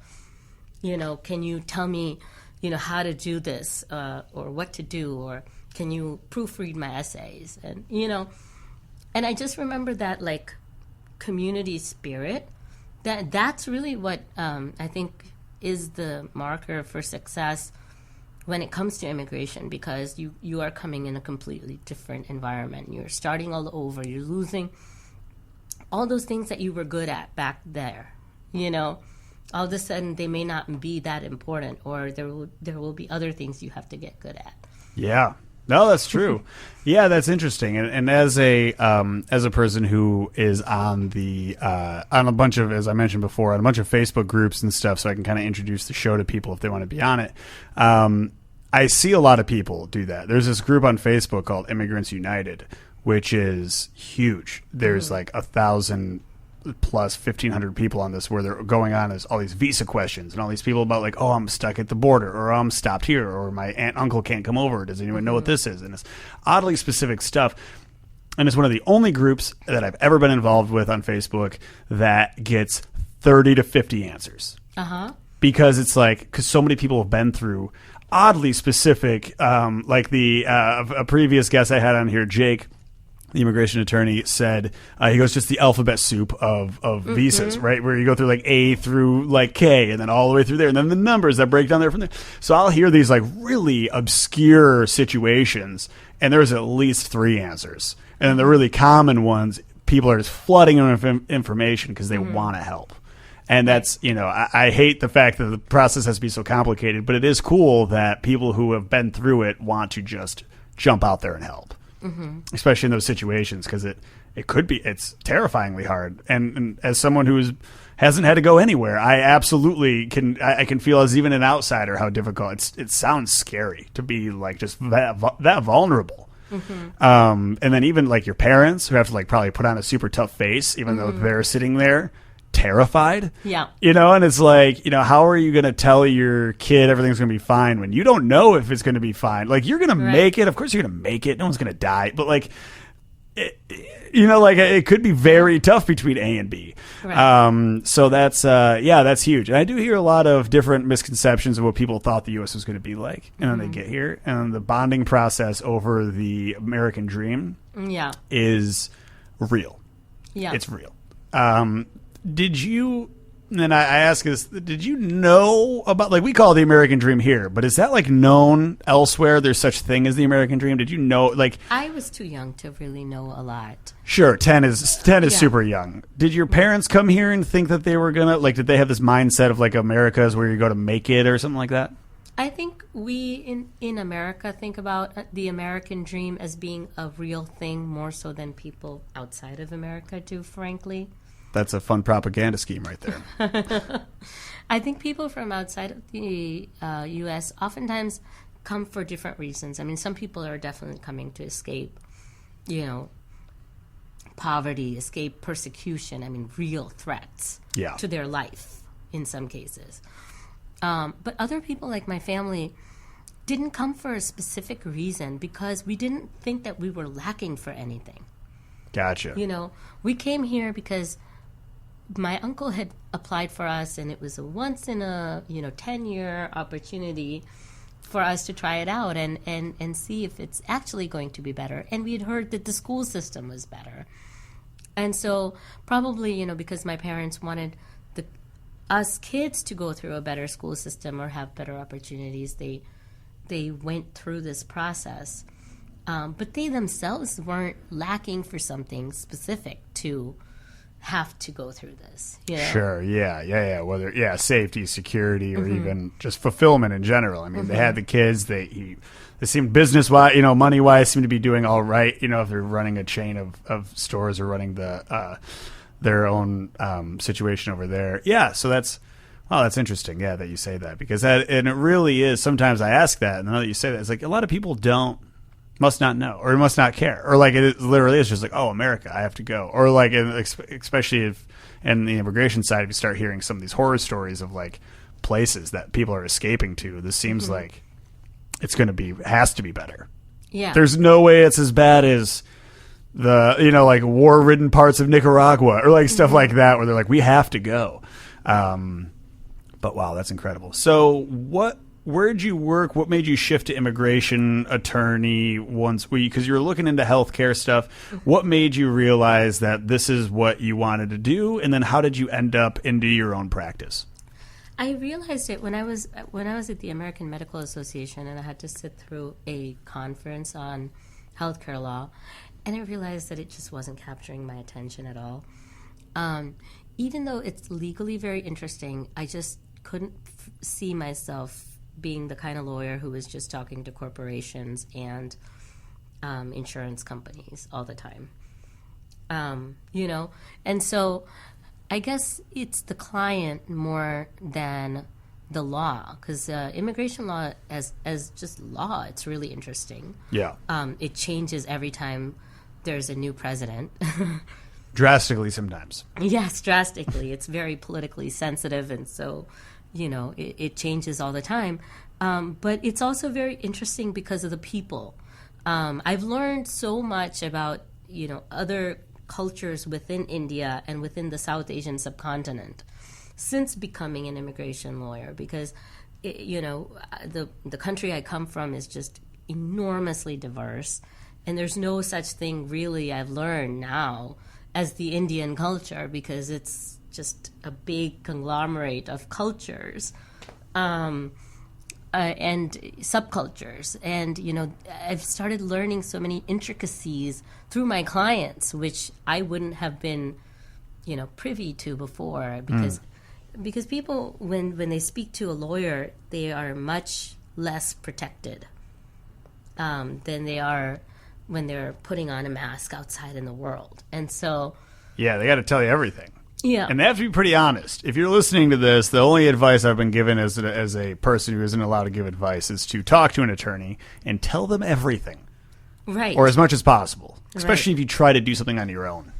Can you tell me, how to do this or what to do, or can you proofread my essays? And, and I just remember that, like, community spirit, that's really what I think is the marker for success when it comes to immigration, because you are coming in a completely different environment. You're starting all over. You're losing all those things that you were good at back there. All of a sudden, they may not be that important, or there will be other things you have to get good at.
Yeah. No, that's true. Yeah, that's interesting. And as a person who is on a bunch of, as I mentioned before, on a bunch of Facebook groups and stuff, so I can kind of introduce the show to people if they want to be on it. I see a lot of people do that. There's this group on Facebook called Immigrants United, which is huge. There's like 1,000 plus 1,500 people on this, where they're going on as all these visa questions and all these people about, like, oh, I'm stuck at the border, or I'm stopped here, or my aunt uncle can't come over. Does anyone know what this is? And it's oddly specific stuff. And it's one of the only groups that I've ever been involved with on Facebook that gets 30 to 50 answers. Because it's like, because so many people have been through oddly specific, like a previous guest I had on here, Jake, the immigration attorney, said, he goes, just the alphabet soup of visas, right? Where you go through like A through like K, and then all the way through there, and then the numbers that break down there from there. So I'll hear these like really obscure situations, and there's at least 3 answers. And then the really common ones, people are just flooding them with information because they want to help. And that's, I hate the fact that the process has to be so complicated, but it is cool that people who have been through it want to just jump out there and help. Especially in those situations, because it's terrifyingly hard. And as someone who hasn't had to go anywhere, I absolutely I can feel, as even an outsider, how difficult it sounds scary to be like just that vulnerable. And then even like your parents, who have to like probably put on a super tough face, even though they're sitting there terrified.
Yeah.
And it's like, how are you going to tell your kid everything's going to be fine when you don't know if it's going to be fine? Like, you're going to make it. Of course you're going to make it. No one's going to die. But like, it could be very tough between A and B. Right. So that's huge. And I do hear a lot of different misconceptions of what people thought the U.S. was going to be like. And then they get here, and the bonding process over the American dream is real. Yeah. It's real. Did you, and I ask this, did you know about, like, we call it the American dream here, but is that like known elsewhere? There's such thing as the American dream? Did you know, like?
I was too young to really know a lot.
Sure, 10 is super young. Did your parents come here and think that they were going to, like, did they have this mindset of like America is where you go to make it or something like that?
I think we in America think about the American dream as being a real thing more so than people outside of America do, frankly.
That's a fun propaganda scheme right there.
I think people from outside of the U.S. oftentimes come for different reasons. I mean, some people are definitely coming to escape, poverty, escape persecution. I mean, real threats to their life in some cases. But other people, like my family, didn't come for a specific reason because we didn't think that we were lacking for anything.
Gotcha.
We came here because my uncle had applied for us, and it was a once in a 10-year opportunity for us to try it out and see if it's actually going to be better. And we had heard that the school system was better. And so probably, because my parents wanted us kids to go through a better school system or have better opportunities, they went through this process. But they themselves weren't lacking for something specific to have to go through this.
Sure, yeah. Whether safety, security, or even just fulfillment in general. I mean, they had the kids. They seemed business wise, money wise, seemed to be doing all right. If they're running a chain of stores or running their own situation over there. Yeah, so that's interesting. Yeah, that you say that, because and it really is. Sometimes I ask that, and now that you say that, it's like a lot of people must not know, or must not care, or like it literally is just like, oh, America, I have to go, or like, especially if in the immigration side, if you start hearing some of these horror stories of like places that people are escaping to, this seems like it's going to has to be better.
Yeah.
There's no way it's as bad as the, like war-ridden parts of Nicaragua or like stuff like that where they're like, we have to go. But wow, that's incredible. So where'd you work? What made you shift to immigration attorney because you were looking into healthcare stuff? What made you realize that this is what you wanted to do? And then how did you end up into your own practice?
I realized it when I was at the American Medical Association, and I had to sit through a conference on healthcare law, and I realized that it just wasn't capturing my attention at all. Even though it's legally very interesting, I just couldn't see myself being the kind of lawyer who was just talking to corporations and insurance companies all the time. And so I guess it's the client more than the law, because immigration law as just law, it's really interesting.
Yeah.
It changes every time there's a new president.
Drastically sometimes.
Yes, drastically. It's very politically sensitive, and so, it changes all the time. But it's also very interesting because of the people. I've learned so much about, other cultures within India and within the South Asian subcontinent since becoming an immigration lawyer, because the country I come from is just enormously diverse, and there's no such thing really, I've learned now, as the Indian culture, because it's just a big conglomerate of cultures and subcultures. And, I've started learning so many intricacies through my clients, which I wouldn't have been, privy to before, because people, when they speak to a lawyer, they are much less protected than they are when they're putting on a mask outside in the world. And so...
Yeah, they got to tell you everything.
Yeah.
And they have to be pretty honest. If you're listening to this, the only advice I've been given as a person who isn't allowed to give advice is to talk to an attorney and tell them everything.
Right.
Or as much as possible, especially if you try to do something on your own.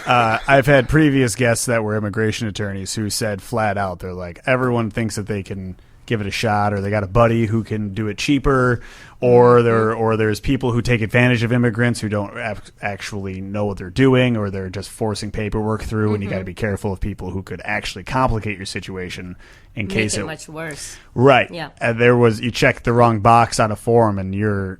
I've had previous guests that were immigration attorneys who said flat out, they're like, everyone thinks that they can give it a shot, or they got a buddy who can do it cheaper, or there's people who take advantage of immigrants who don't actually know what they're doing, or they're just forcing paperwork through, and you got to be careful of people who could actually complicate your situation in case
it much worse.
Right.
Yeah.
And you checked the wrong box on a form and you're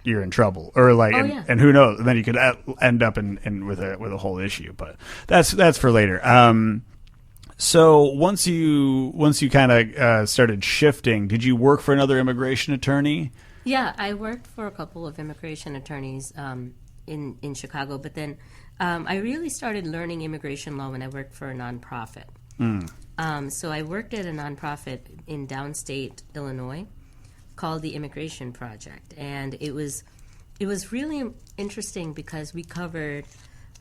in trouble, or and who knows, and then you could end up in with a whole issue, but that's for later. So once you kind of started shifting, did you work for another immigration attorney?
Yeah, I worked for a couple of immigration attorneys in Chicago, but then I really started learning immigration law when I worked for a nonprofit. So I worked at a nonprofit in downstate Illinois called the Immigration Project, and it was really interesting because we covered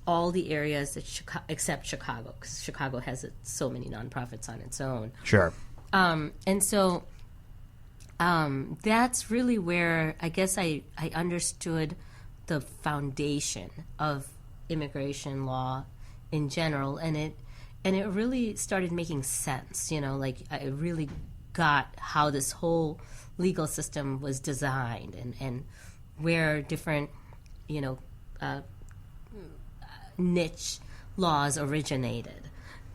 all the areas except Chicago, because Chicago has so many nonprofits on its own.
Sure.
And so that's really where I guess I understood the foundation of immigration law in general, and it really started making sense. Like I really got how this whole legal system was designed, and where different niche laws originated.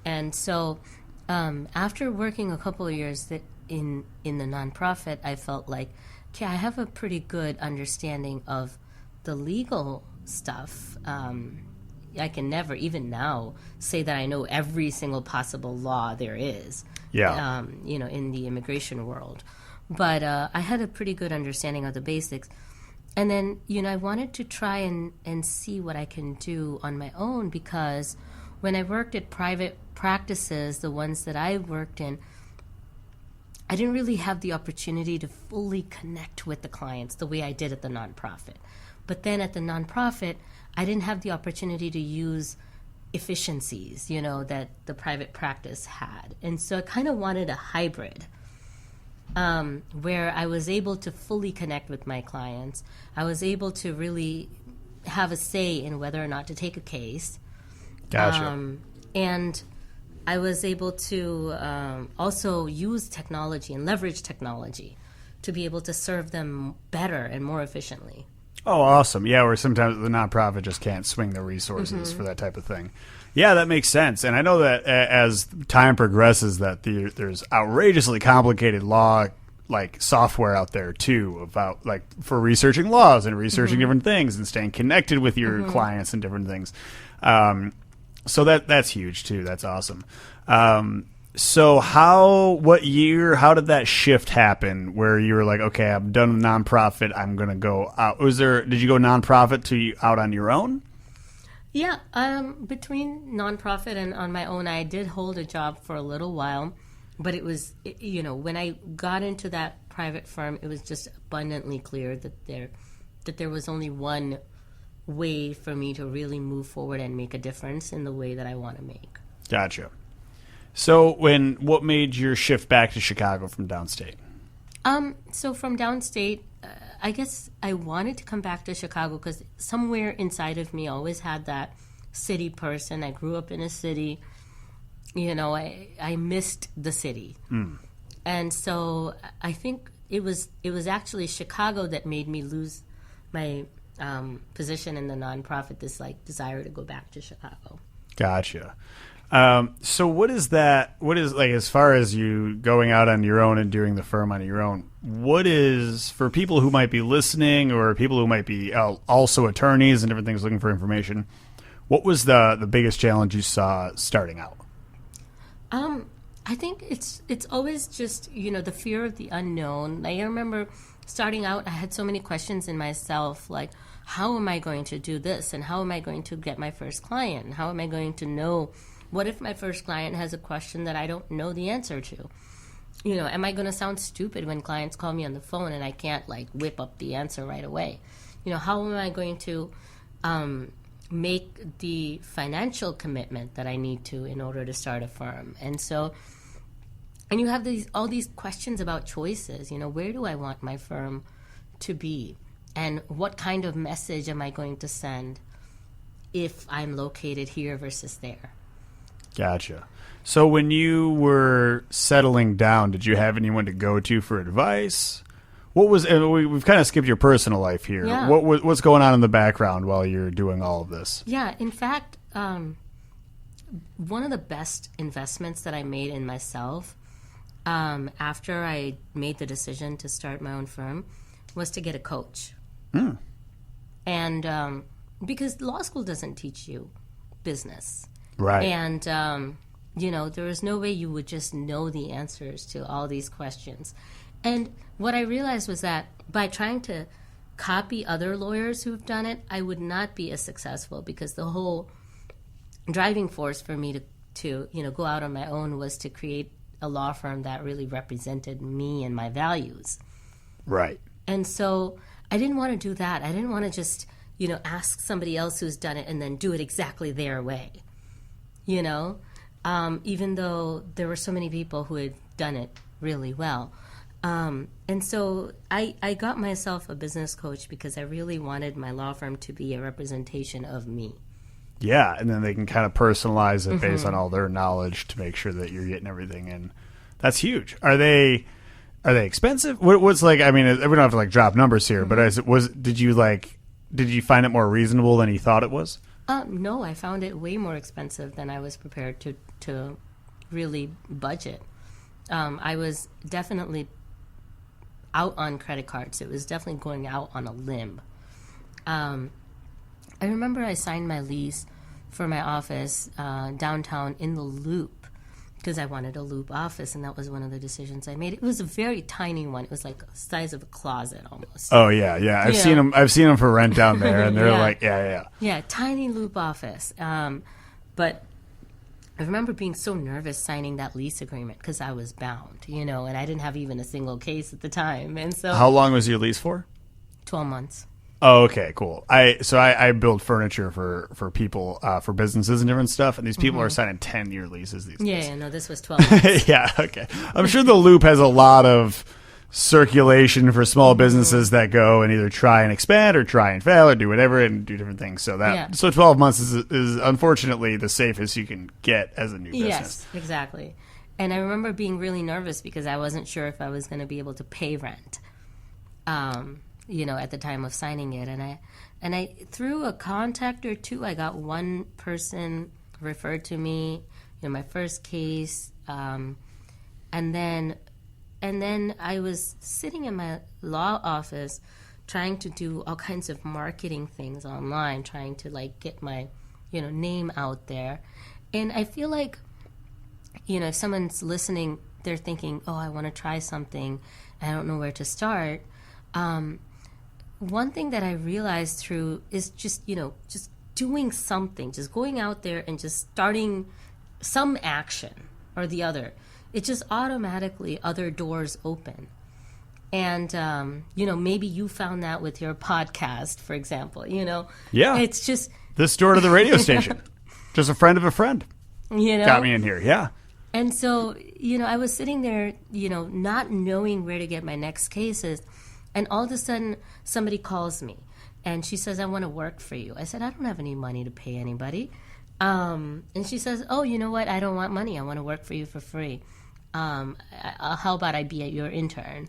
And so after working a couple of years in the nonprofit, I felt like, okay, I have a pretty good understanding of the legal stuff. I can never, even now, say that I know every single possible law there is, in the immigration world. But I had a pretty good understanding of the basics. And then, I wanted to try and see what I can do on my own, because when I worked at private practices, the ones that I worked in, I didn't really have the opportunity to fully connect with the clients the way I did at the nonprofit. But then at the nonprofit, I didn't have the opportunity to use efficiencies, that the private practice had. And so I kind of wanted a hybrid. Where I was able to fully connect with my clients. I was able to really have a say in whether or not to take a case.
Gotcha.
And I was able to also use technology and leverage technology to be able to serve them better and more efficiently.
Oh, awesome. Yeah, where sometimes the nonprofit just can't swing the resources for that type of thing. Yeah, that makes sense. And I know that as time progresses that there's outrageously complicated law like software out there too about like for researching laws and researching different things and staying connected with your clients and different things. So that's huge too. That's awesome. So what year, how did that shift happen where you were like, okay, I'm done with nonprofit, I'm going to go out? Did you go nonprofit to out on your own?
Yeah. Between nonprofit and on my own, I did hold a job for a little while, but it was, when I got into that private firm, it was just abundantly clear that there was only one way for me to really move forward and make a difference in the way that I want to make.
Gotcha. So what made your shift back to Chicago from downstate?
So from downstate, I guess I wanted to come back to Chicago because somewhere inside of me always had that city person. I grew up in a city. I missed the city. And so I think it was actually Chicago that made me lose my position in the nonprofit, this like desire to go back to Chicago.
Gotcha. So what is like, as far as you going out on your own and doing the firm on your own, what is, for people who might be listening or people who might be also attorneys and different things looking for information, what was the biggest challenge you saw starting out?
I think it's always just, the fear of the unknown. I remember starting out, I had so many questions in myself, like, how am I going to do this? And how am I going to get my first client? And how am I going to know? What if my first client has a question that I don't know the answer to? Am I going to sound stupid when clients call me on the phone and I can't like whip up the answer right away? How am I going to make the financial commitment that I need to in order to start a firm? And you have all these questions about choices. Where do I want my firm to be? And what kind of message am I going to send if I'm located here versus there?
Gotcha. So when you were settling down, did you have anyone to go to for advice? What was, and we've kind of skipped your personal life here.
Yeah.
What's going on in the background while you're doing all of this?
Yeah, in fact, one of the best investments that I made in myself after I made the decision to start my own firm was to get a coach. And because law school doesn't teach you business.
Right.
And, there is no way you would just know the answers to all these questions. And what I realized was that by trying to copy other lawyers who've done it, I would not be as successful because the whole driving force for me to go out on my own was to create a law firm that really represented me and my values.
Right.
And so I didn't want to do that. I didn't want to just, ask somebody else who's done it and then do it exactly their way. Even though there were so many people who had done it really well. And so I got myself a business coach because I really wanted my law firm to be a representation of me.
Yeah, and then they can kind of personalize it based on all their knowledge to make sure that you're getting everything in. That's huge. Are they expensive? What's like? I mean, we don't have to like drop numbers here, but did you find it more reasonable than you thought it was?
No, I found it way more expensive than I was prepared to really budget. I was definitely out on credit cards. It was definitely going out on a limb. I remember I signed my lease for my office downtown in the Loop because I wanted a Loop office, and that was one of the decisions I made. It was a very tiny one. It was like the size of a closet almost.
Oh yeah. I've seen them for rent down there, and they're like, yeah.
Yeah, tiny Loop office. But I remember being so nervous signing that lease agreement because I was bound, and I didn't have even a single case at the time. And so,
how long was your lease for?
12 months.
Oh, okay, cool. I build furniture for people, for businesses and different stuff, and these people are signing 10-year leases these days.
Yeah, no, this was 12 months.
Yeah, okay. I'm sure the Loop has a lot of circulation for small businesses that go and either try and expand or try and fail or do whatever and do different things. So so 12 months is unfortunately the safest you can get as a new business.
Yes, exactly. And I remember being really nervous because I wasn't sure if I was going to be able to pay rent. at the time of signing it. And I through a contact or two, I got one person referred to me, my first case, and then I was sitting in my law office trying to do all kinds of marketing things online, trying to get my name out there. And I feel like if someone's listening, they're thinking, oh, I want to try something, I don't know where to start. One thing that I realized through is just doing something, just going out there and just starting some action or the other. It just automatically other doors open. And, maybe you found that with your podcast, for example,
Yeah.
It's just...
This door to the radio station. Just a friend of a friend. Got me in here, yeah.
And so, I was sitting there, not knowing where to get my next cases. And all of a sudden, somebody calls me. And she says, I want to work for you. I said, I don't have any money to pay anybody. And she says, oh, you know what? I don't want money. I want to work for you for free. How about I be your intern?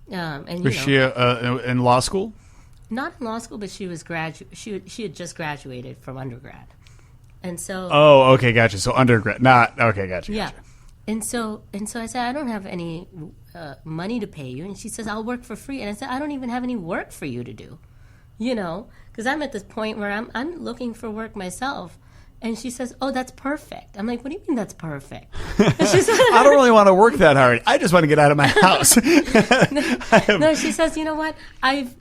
Was she in law school?
Not in law school, but she was she had just graduated from undergrad. And so...
Oh, okay, gotcha. So undergrad. Okay, gotcha.
Yeah. And so I said, I don't have any money to pay you. And she says, I'll work for free. And I said, I don't even have any work for you to do. Because I'm at this point where I'm looking for work myself. And she says, oh, that's perfect. I'm like, what do you mean that's perfect? And she says,
I don't really want to work that hard. I just want to get out of my house.
No, she says, you know what? I've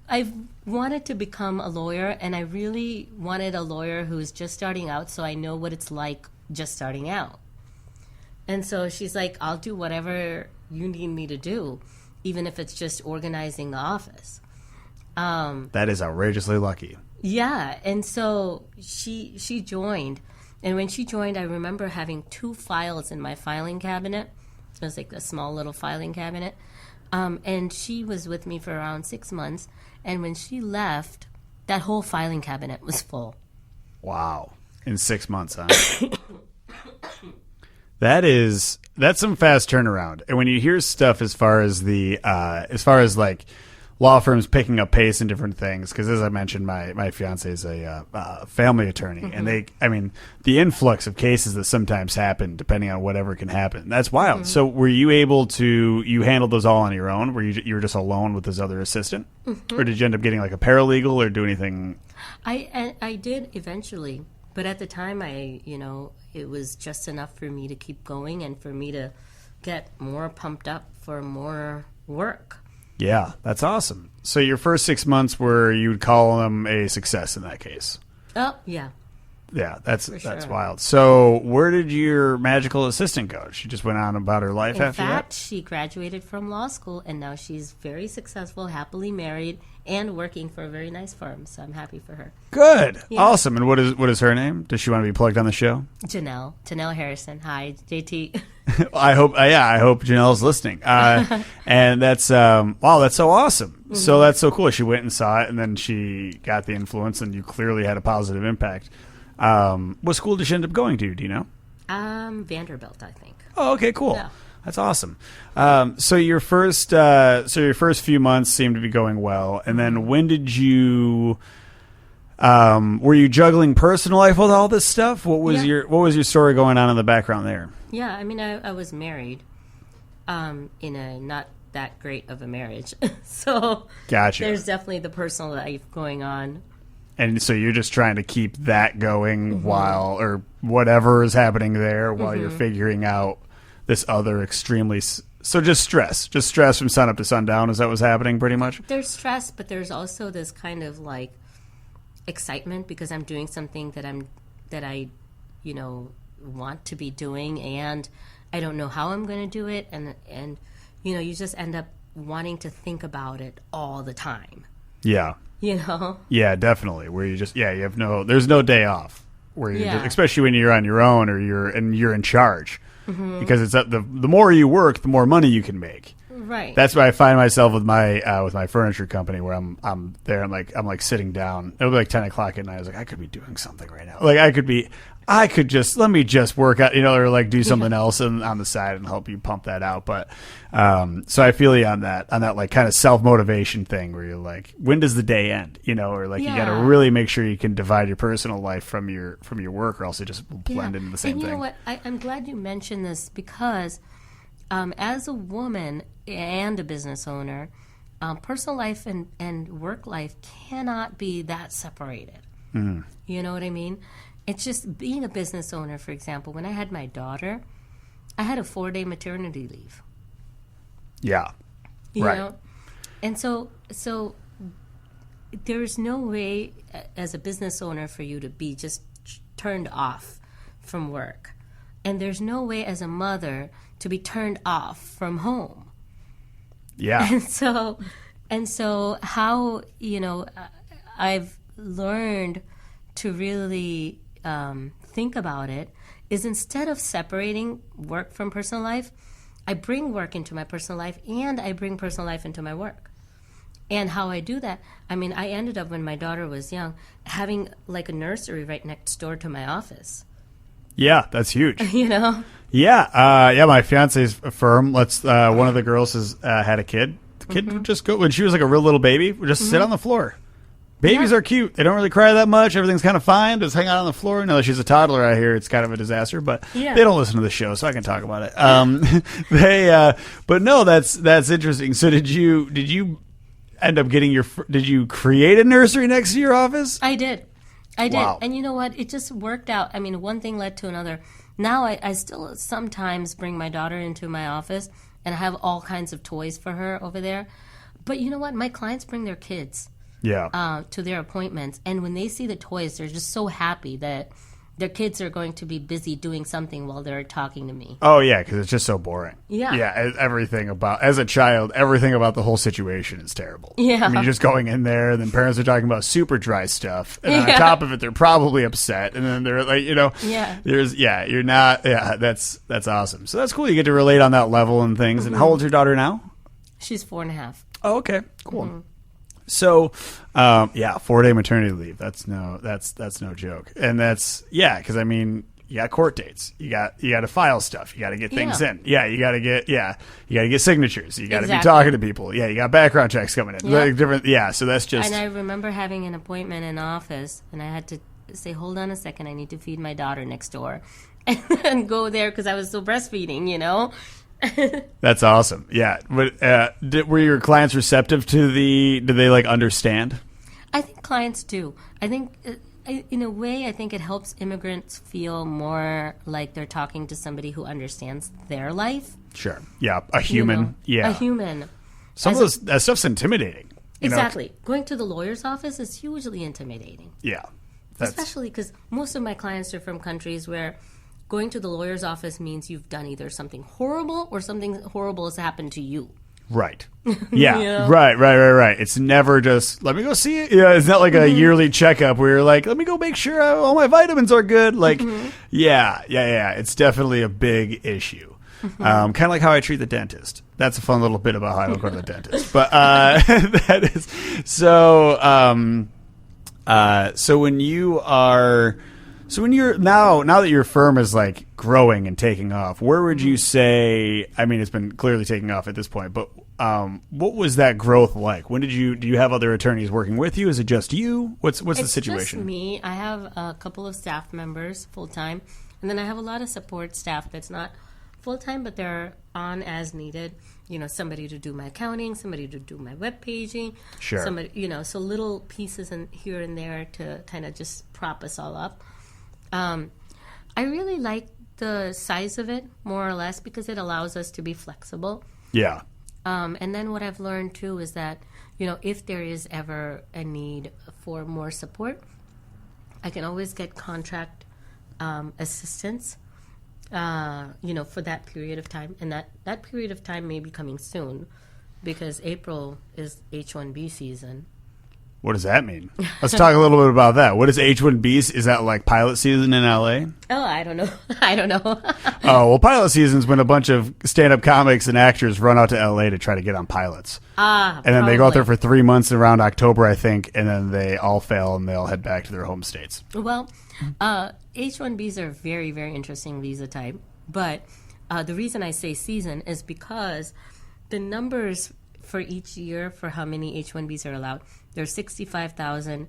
wanted to become a lawyer, and I really wanted a lawyer who's just starting out so I know what it's like just starting out. And so she's like, I'll do whatever you need me to do, even if it's just organizing the office.
That is outrageously lucky.
Yeah, and so she joined. And when she joined, I remember having 2 files in my filing cabinet. It was like a small little filing cabinet. And she was with me for around 6 months. And when she left, that whole filing cabinet was full.
Wow. In 6 months, huh? That's some fast turnaround. And when you hear stuff as far as like law firms picking up pace and different things, because as I mentioned, my fiance is a family attorney, and the influx of cases that sometimes happen depending on whatever can happen, that's wild. Mm-hmm. So were you able to handle those all on your own? Were you were just alone with this other assistant, or did you end up getting like a paralegal or do anything?
I did eventually, but at the time it was just enough for me to keep going and for me to get more pumped up for more work.
Yeah, that's awesome. So your first 6 months were, you'd call them a success in that case.
Oh, yeah.
Yeah, that's wild. So where did your magical assistant go? She just went on about her life after that?
In fact, she graduated from law school, and now she's very successful, happily married, and working for a very nice firm. So I'm happy for her.
Good. Yeah. Awesome. And what is her name? Does she want to be plugged on the show?
Janelle Harrison. Hi, JT.
I hope Janelle's listening. And that's wow, that's so awesome. Mm-hmm. So that's so cool. She went and saw it, and then she got the influence, and you clearly had a positive impact. What school did she end up going to? Do you know?
Vanderbilt, I think.
Oh, okay, cool.
Yeah.
That's awesome. So your first few months seemed to be going well, and then when did you? Were you juggling personal life with all this stuff? What was your story going on in the background there?
Yeah, I mean, I was married, in a not that great of a marriage, so
gotcha.
There's definitely the personal life going on.
And so you're just trying to keep that going while, or whatever is happening there, while you're figuring out this other extremely... So just stress from sun up to sundown. Is that what's happening pretty much?
There's stress, but there's also this kind of like excitement because I'm doing something that I want to be doing, and I don't know how I'm going to do it, and you just end up wanting to think about it all the time.
Yeah. Yeah, definitely. Where you just there's no day off. Where you just, especially when you're on your own or you're in charge, because it's the more you work, the more money you can make.
Right.
That's why I find myself with my furniture company where I'm there. I'm like sitting down. It'll be like 10 o'clock at night. I was like, I could be doing something right now. Like let me just work out, or like do something else on the side and help you pump that out. But so I feel you on that like kind of self motivation thing where you're like, when does the day end? Or like you got to really make sure you can divide your personal life from your work, or else it just will blend into the same thing.
You know what? I'm glad you mentioned this because as a woman and a business owner, personal life and work life cannot be that separated.
Mm.
You know what I mean? It's just being a business owner, for example, when I had my daughter, I had a 4-day maternity leave.
Yeah.
You
right.
know? And so there's no way as a business owner for you to be just turned off from work. And there's no way as a mother to be turned off from home.
Yeah.
And so how, I've learned to really think about it is instead of separating work from personal life, I bring work into my personal life and I bring personal life into my work. And how I do that, I ended up when my daughter was young having like a nursery right next door to my office.
Yeah, that's huge.
Yeah.
My fiance's firm. One of the girls has had a kid. The kid would just go when she was like a real little baby. Would just sit on the floor. Babies are cute. They don't really cry that much. Everything's kind of fine. Just hang out on the floor. Now that she's a toddler out here, it's kind of a disaster. But they don't listen to the show, so I can talk about it. But no, that's interesting. So did you end up getting did you create a nursery next to your office?
I did.
Wow.
And you know what? It just worked out. One thing led to another. Now I still sometimes bring my daughter into my office and I have all kinds of toys for her over there. But you know what? My clients bring their kids to their appointments. And when they see the toys, they're just so happy that their kids are going to be busy doing something while they're talking to me.
Oh, yeah, because it's just so boring.
Yeah.
Yeah, as a child, everything about the whole situation is terrible.
Yeah.
You're just going in there, and then parents are talking about super dry stuff. And then on top of it, they're probably upset. And then they're like, you're not, that's awesome. So that's cool. You get to relate on that level and things. And how old's your daughter now?
She's 4.5.
Oh, okay. Cool. Mm-hmm. So, 4-day maternity leave. That's no joke. And that's, because you got court dates. You got to file stuff. You got to get things in. Yeah, you got to get signatures. You got to be talking to people. Yeah, you got background checks coming in. Like different. Yeah, so that's just.
And I remember having an appointment in office, and I had to say, "Hold on a second, I need to feed my daughter next door," and then go there because I was still breastfeeding.
That's awesome. Yeah. But were your clients receptive to did they understand?
I think clients do. I think in a way, I think it helps immigrants feel more like they're talking to somebody who understands their life.
Sure. Yeah. A human. Yeah.
A human.
Some of that stuff's intimidating.
Exactly. Going to the lawyer's office is hugely intimidating.
Yeah.
Especially because most of my clients are from countries where going to the lawyer's office means you've done either something horrible or something horrible has happened to you.
Right. Yeah. Right. It's never just, let me go see it. Yeah. It's not like a yearly checkup where you're like, let me go make sure all my vitamins are good. Like, yeah. It's definitely a big issue. Kind of like how I treat the dentist. That's a fun little bit about how I don't go to the dentist. But that is so. So when you're now that your firm is growing and taking off, where would you say? It's been clearly taking off at this point, but what was that growth like? Do you have other attorneys working with you? Is it just you? What's the situation?
It's just me. I have a couple of staff members full time, and then I have a lot of support staff that's not full time, but they're on as needed. Somebody to do my accounting, somebody to do my web paging.
Sure.
Somebody, so little pieces here and there to kind of just prop us all up. I really like the size of it, more or less, because it allows us to be flexible.
Yeah.
And then what I've learned, too, is that, if there is ever a need for more support, I can always get contract assistance, for that period of time. And that period of time may be coming soon because April is H-1B season.
What does that mean? Let's talk a little bit about that. What is H-1Bs? Is that like pilot season in LA?
Oh, I don't know. I don't know.
Oh, well, pilot season's when a bunch of stand-up comics and actors run out to LA to try to get on pilots. And then they go out there for 3 months around October, I think, and then they all fail and they all head back to their home states.
Well, H-1Bs are very, very interesting visa type. But the reason I say season is because the numbers for each year for how many H-1Bs are allowed, there's 65,000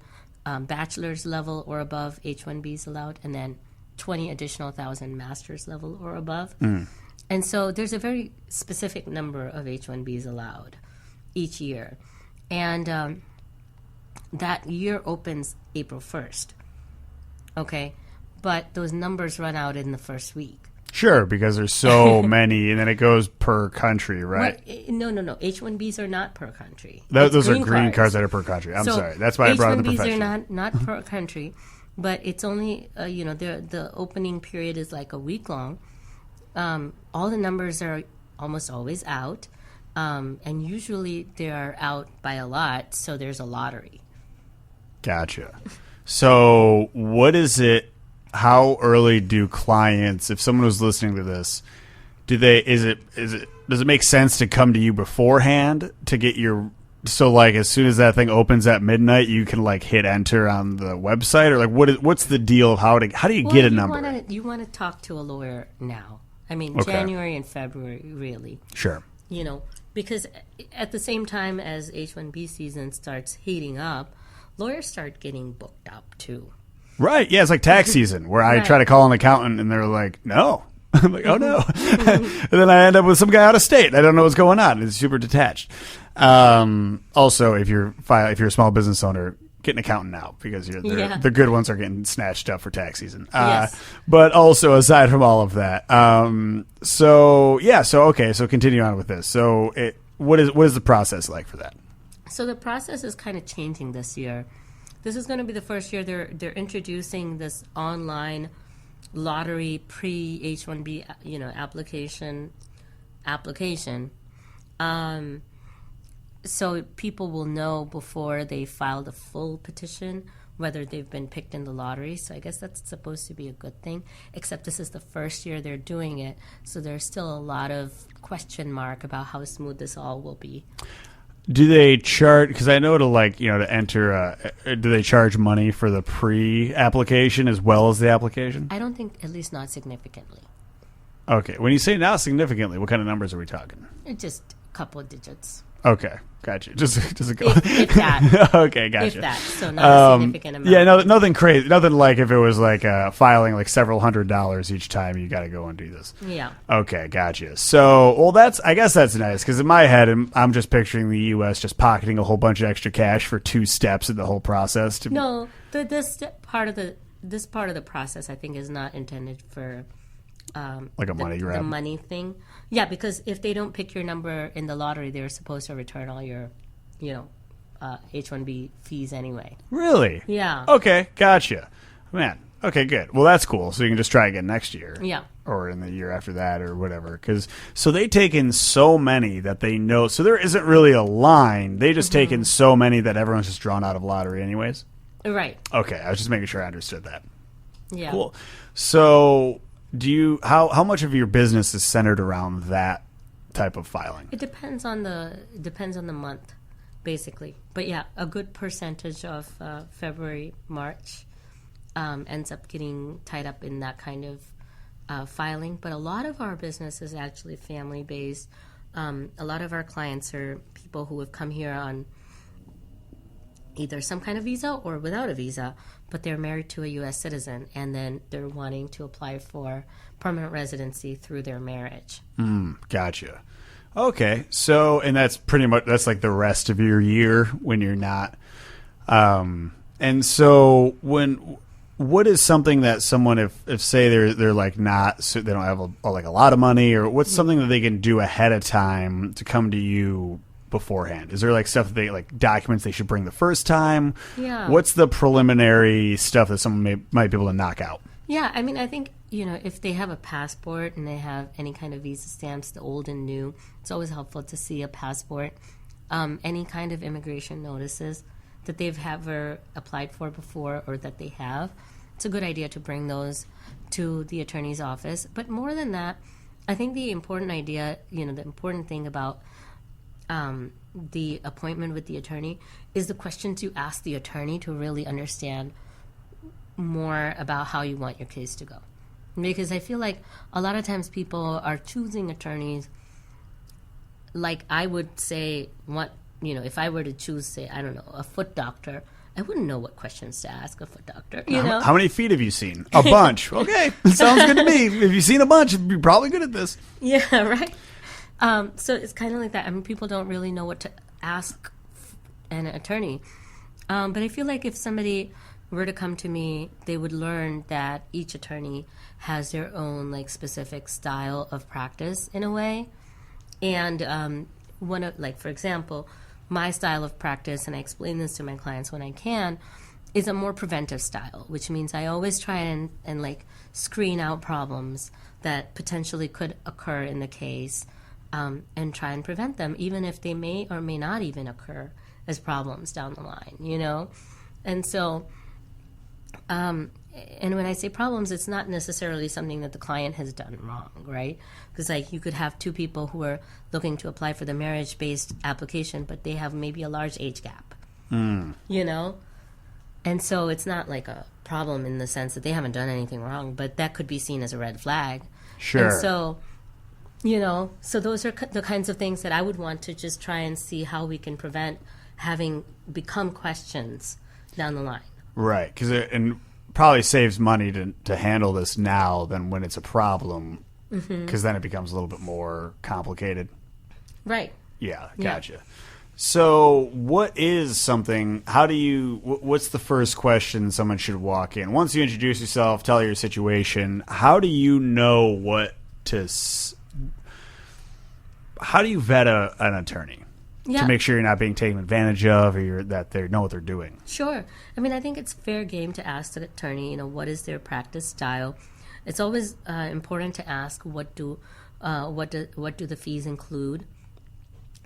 bachelor's level or above H-1Bs allowed, and then 20 additional thousand master's level or above. And so there's a very specific number of H-1Bs allowed each year. And that year opens April 1st. Okay? But those numbers run out in the first week.
Sure, because there's so many, and then it goes per country, right?
No. H-1Bs are not per country.
Those are green cards that are per country. I'm sorry. That's why I brought in the profession.
H-1Bs are not per country, but it's only, the opening period is like a week long. All the numbers are almost always out, and usually they are out by a lot, so there's a lottery. Gotcha.
So what is it? How early do clients, if someone was listening to this, does it make sense to come to you beforehand to get your, so like as soon as that thing opens at midnight, you can like hit enter on the website, or like what's the deal of how do you get a number?
You want to talk to a lawyer now. I mean,
okay.
January and February, really.
Sure.
Because at the same time as H-1B season starts heating up, lawyers start getting booked up too.
Right. Yeah, it's like tax season where I try to call an accountant and they're like, no. I'm like, oh, no. And then I end up with some guy out of state. I don't know what's going on. It's super detached. Also, if you're a small business owner, get an accountant now because the good ones are getting snatched up for tax season.
Yes.
But also, aside from all of that, so continue on with this. So what is the process like for that?
So the process is kind of changing this year. This is going to be the first year they're introducing this online lottery pre-H-1B application. So people will know before they file the full petition whether they've been picked in the lottery. So I guess that's supposed to be a good thing, except this is the first year they're doing it, so there's still a lot of question mark about how smooth this all will be.
Do they charge? Because I know to enter. Do they charge money for the pre-application as well as the application?
I don't think, at least not significantly.
Okay. When you say not significantly, what kind of numbers are we talking?
Just a couple of digits.
Okay, gotcha. Just a go.
If that.
Okay, gotcha.
If that, so not a significant amount.
Yeah, nothing crazy. Nothing like if it was like filing like several $100s each time you got to go and do this.
Yeah.
Okay, gotcha. So, I guess that's nice because in my head, I'm just picturing the U.S. just pocketing a whole bunch of extra cash for 2 steps in the whole process.
No, this part of the process I think is not intended for.
Like a money grab?
The money thing. Yeah, because if they don't pick your number in the lottery, they're supposed to return all your, H-1B fees anyway.
Really?
Yeah.
Okay, gotcha. Man, okay, good. Well, that's cool. So you can just try again next year.
Yeah.
Or in the year after that or whatever. So they take in so many that they know. So there isn't really a line. They just take in so many that everyone's just drawn out of lottery anyways?
Right.
Okay, I was just making sure I understood that.
Yeah.
Cool. So... how much of your business is centered around that type of filing?
It depends on the month, basically. But yeah, a good percentage of February, March ends up getting tied up in that kind of filing. But a lot of our business is actually family based. A lot of our clients are people who have come here on either some kind of visa or without a visa, but they're married to a U.S. citizen, and then they're wanting to apply for permanent residency through their marriage.
Gotcha. Okay, so, and that's pretty much, that's like the rest of your year when you're not. And so what is something that someone, if say they're like not, so they don't have a lot of money, or what's something that they can do ahead of time to come to you beforehand? Is there like stuff that they like documents they should bring the first time?
Yeah.
What's the preliminary stuff that someone might be able to knock out?
Yeah, I mean, I think, if they have a passport and they have any kind of visa stamps, the old and new, it's always helpful to see a passport. Any kind of immigration notices, that they've ever applied for before or that they have, it's a good idea to bring those to the attorney's office. But more than that, I think the important idea, the important thing about the appointment with the attorney is the questions you ask the attorney to really understand more about how you want your case to go. Because I feel like a lot of times people are choosing attorneys, like I would say, if I were to choose, say, I don't know, a foot doctor, I wouldn't know what questions to ask a foot doctor.
How many feet have you seen? A bunch. Okay, sounds good to me. If you've seen a bunch, you're probably good at this.
Yeah, right. So it's kind of like that. I mean, people don't really know what to ask an attorney. But I feel like if somebody were to come to me, they would learn that each attorney has their own specific style of practice in a way. And for example, my style of practice, and I explain this to my clients when I can, is a more preventive style, which means I always try and screen out problems that potentially could occur in the case, and try and prevent them, even if they may or may not even occur as problems down the line, And so, and when I say problems, it's not necessarily something that the client has done wrong, right? Because you could have two people who are looking to apply for the marriage-based application, but they have maybe a large age gap, And so it's not like a problem in the sense that they haven't done anything wrong, but that could be seen as a red flag.
Sure.
And so, so those are the kinds of things that I would want to just try and see how we can prevent having become questions down the line.
Right, because it probably saves money to handle this now than when it's a problem, because then it becomes a little bit more complicated.
Right.
Yeah, gotcha. Yeah. So what's the first question someone should walk in? Once you introduce yourself, tell your situation, how do you know how do you vet an attorney? To make sure you're not being taken advantage of, or that they know what they're doing.
Sure. I mean, I think it's fair game to ask the attorney, what is their practice style. It's always important to ask what do the fees include.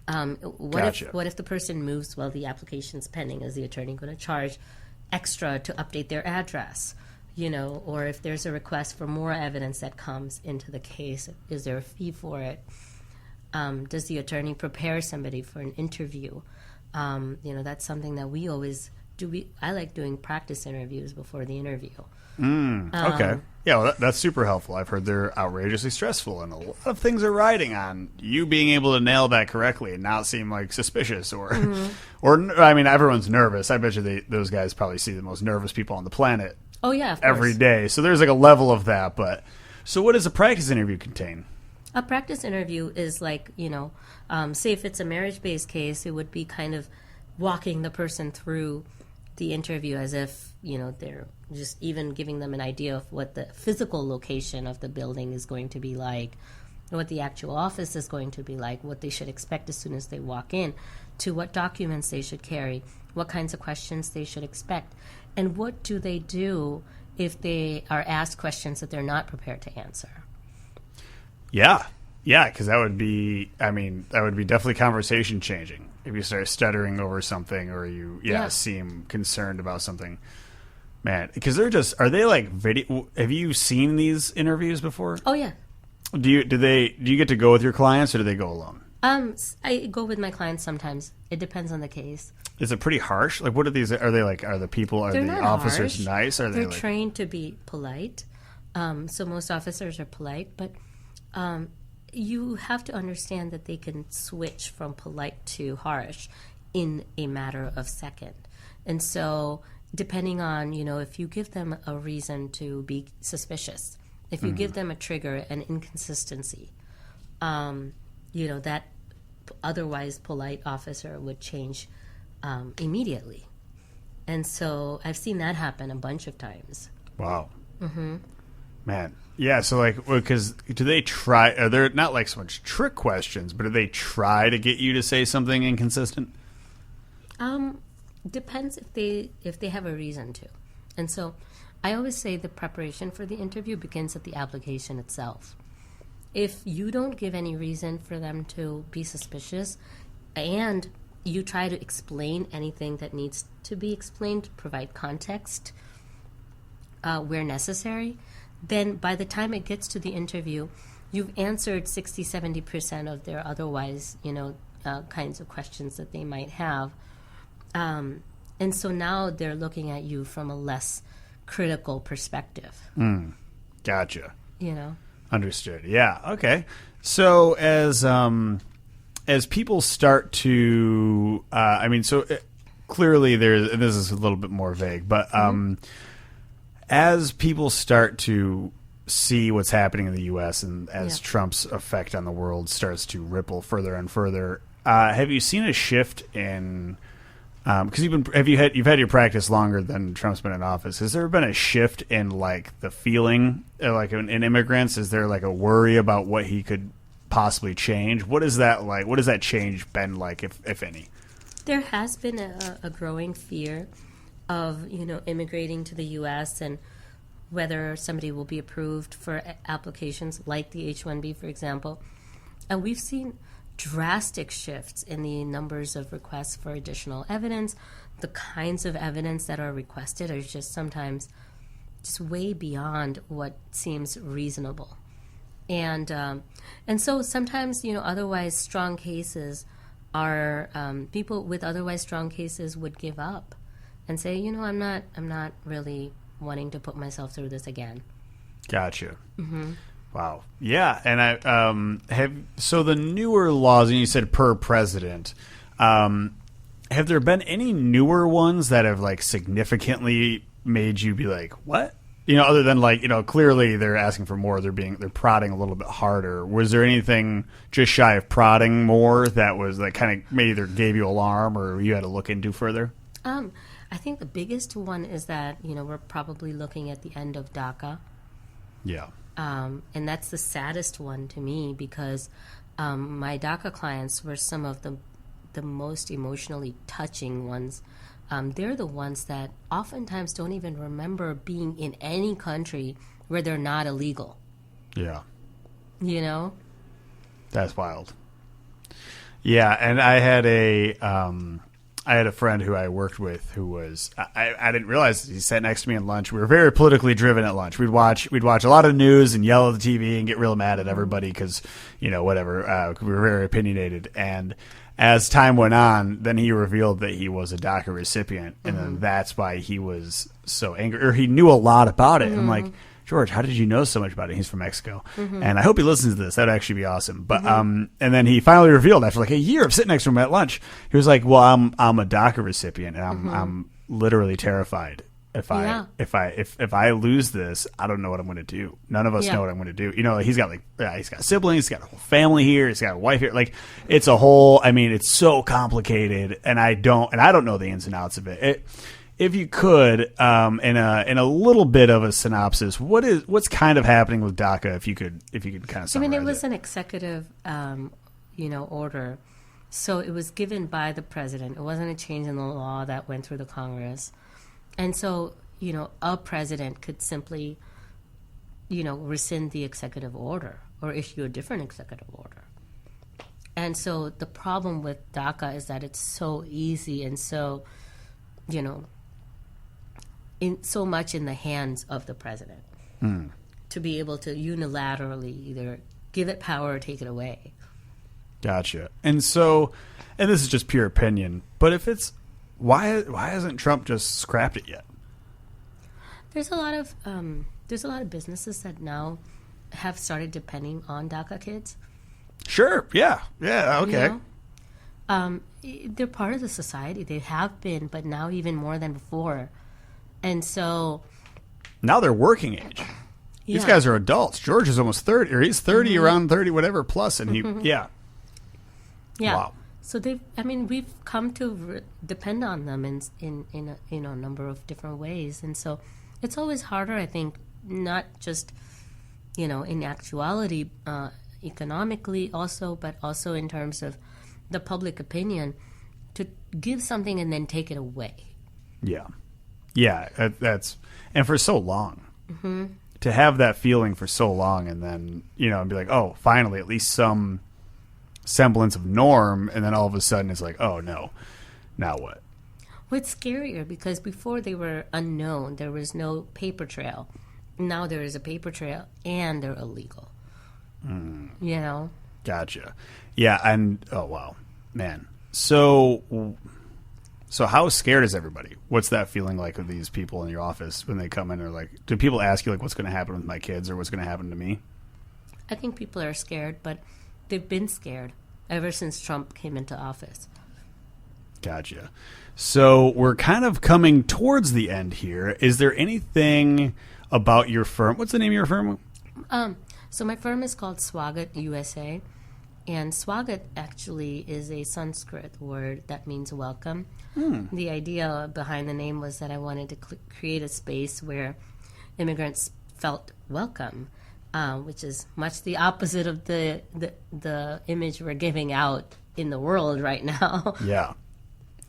Gotcha.
What if the person moves while the application's pending? Is the attorney going to charge extra to update their address? Or if there's a request for more evidence that comes into the case, is there a fee for it? Does the attorney prepare somebody for an interview? That's something that we always do. I like doing practice interviews before the interview.
Okay. Yeah, well, that's super helpful. I've heard they're outrageously stressful, and a lot of things are riding on you being able to nail that correctly and not seem suspicious or everyone's nervous. I bet you those guys probably see the most nervous people on the planet.
Oh, yeah, of course.
Every day. So there's a level of that. But so what does a practice interview contain?
A practice interview is say if it's a marriage-based case, it would be kind of walking the person through the interview as if, they're just even giving them an idea of what the physical location of the building is going to be like, what the actual office is going to be like, what they should expect as soon as they walk in, to what documents they should carry, what kinds of questions they should expect, and what do they do if they are asked questions that they're not prepared to answer.
Yeah, because that would be definitely conversation changing if you start stuttering over something or you seem concerned about something. Man, because are they video? Have you seen these interviews before?
Oh yeah.
Do you get to go with your clients or do they go alone?
I go with my clients sometimes. It depends on the case.
Is it pretty harsh? What are these? Are they are the officers
harsh.
Nice? Are
They're trained to be polite. So most officers are polite, but you have to understand that they can switch from polite to harsh in a matter of second. And so depending on, if you give them a reason to be suspicious, if you give them a trigger, an inconsistency, that otherwise polite officer would change immediately. And so I've seen that happen a bunch of times.
Wow. Mm-hmm. Man. Yeah, so because do they try, are there not so much trick questions, but do they try to get you to say something inconsistent?
Depends if they have a reason to. And so I always say the preparation for the interview begins at the application itself. If you don't give any reason for them to be suspicious, and you try to explain anything that needs to be explained, provide context where necessary, then by the time it gets to the interview, you've answered 60-70% of their otherwise, kinds of questions that they might have. And so now they're looking at you from a less critical perspective.
Gotcha.
Understood.
Yeah. Okay. So as people start to, clearly there's, and this is a little bit more vague, but as people start to see what's happening in the U.S. and as Trump's effect on the world starts to ripple further and further, have you seen a shift in? Because you've had your practice longer than Trump's been in office. Has there been a shift in like the feeling, like in immigrants? Is there like a worry about what he could possibly change? What is that like? What has that change been like, if any?
There has been a growing fear of immigrating to the U.S. and whether somebody will be approved for applications like the H-1B, for example. And we've seen drastic shifts in the numbers of requests for additional evidence. The kinds of evidence that are requested are just sometimes just way beyond what seems reasonable. And so sometimes, otherwise strong cases are, people with otherwise strong cases would give up and say, I'm not really wanting to put myself through this again.
Gotcha. Wow. Yeah, and so the newer laws, and you said per president, have there been any newer ones that have like significantly made you be like, what? Other than like, clearly they're asking for more, they're prodding a little bit harder. Was there anything just shy of prodding more that was like kind of maybe either gave you alarm or you had to look into further?
I think the biggest one is that, we're probably looking at the end of DACA.
Yeah.
And that's the saddest one to me because my DACA clients were some of the most emotionally touching ones. They're the ones that oftentimes don't even remember being in any country where they're not illegal.
Yeah.
That's
wild. Yeah, and I had a friend who I worked with who was I didn't realize he sat next to me at lunch. We were very politically driven at lunch. We'd watch a lot of news and yell at the TV and get real mad at everybody because whatever. We were very opinionated. And as time went on, then he revealed that he was a DACA recipient, and then that's why he was so angry, or he knew a lot about it. I'm like, George, how did you know so much about it? He's from Mexico. And I hope he listens to this. That'd actually be awesome. But and then he finally revealed after like a year of sitting next to him at lunch, he was like, well, I'm a DACA recipient, and I'm literally terrified. If I lose this, I don't know what I'm going to do. None of us know what I'm going to do. He's got he's got siblings, he's got a whole family here, he's got a wife here. Like it's a whole. I mean, it's so complicated, and I don't know the ins and outs of it. If you could, in a little bit of a synopsis, what's kind of happening with DACA? If you could kind of summarize
it was an executive, order, so it was given by the president. It wasn't a change in the law that went through the Congress, and so a president could simply, rescind the executive order or issue a different executive order. And so the problem with DACA is that it's so easy and so, so much in the hands of the president to be able to unilaterally either give it power or take it away.
Gotcha. And so, and this is just pure opinion, but if it's why hasn't Trump just scrapped it yet?
There's a lot of businesses that now have started depending on DACA kids.
Sure. Yeah. Okay.
They're part of the society. They have been, but now even more than before. And so
now they're working age. These guys are adults. George is almost 30, or he's 30, around 30, whatever, plus, and he, Wow.
So we've come to depend on them in a number of different ways, and so it's always harder, I think, not just in actuality, economically also, but also in terms of the public opinion, to give something and then take it away. Yeah, that's, and for so long. To have that feeling for so long, and then and be like, oh, finally, at least some
semblance of norm, and then all of a sudden it's like, oh no, now what?
Well, it's scarier because before they were unknown. There was no paper trail. Now there is a paper trail, and they're illegal. You know?
Gotcha. Yeah, and oh wow, man. So how scared is everybody? What's that feeling like with these people in your office when they come in? Or like, do people ask you like, what's going to happen with my kids, or what's going to happen to me?
I think people are scared, but they've been scared ever since Trump came into office.
Gotcha. So we're kind of coming towards the end here. Is there anything about your firm? What's the name of your firm?
So my firm is called SwagatUSA, and Swagat actually is a Sanskrit word that means welcome. The idea behind the name was that I wanted to create a space where immigrants felt welcome, which is much the opposite of the image we're giving out in the world right now.
Yeah.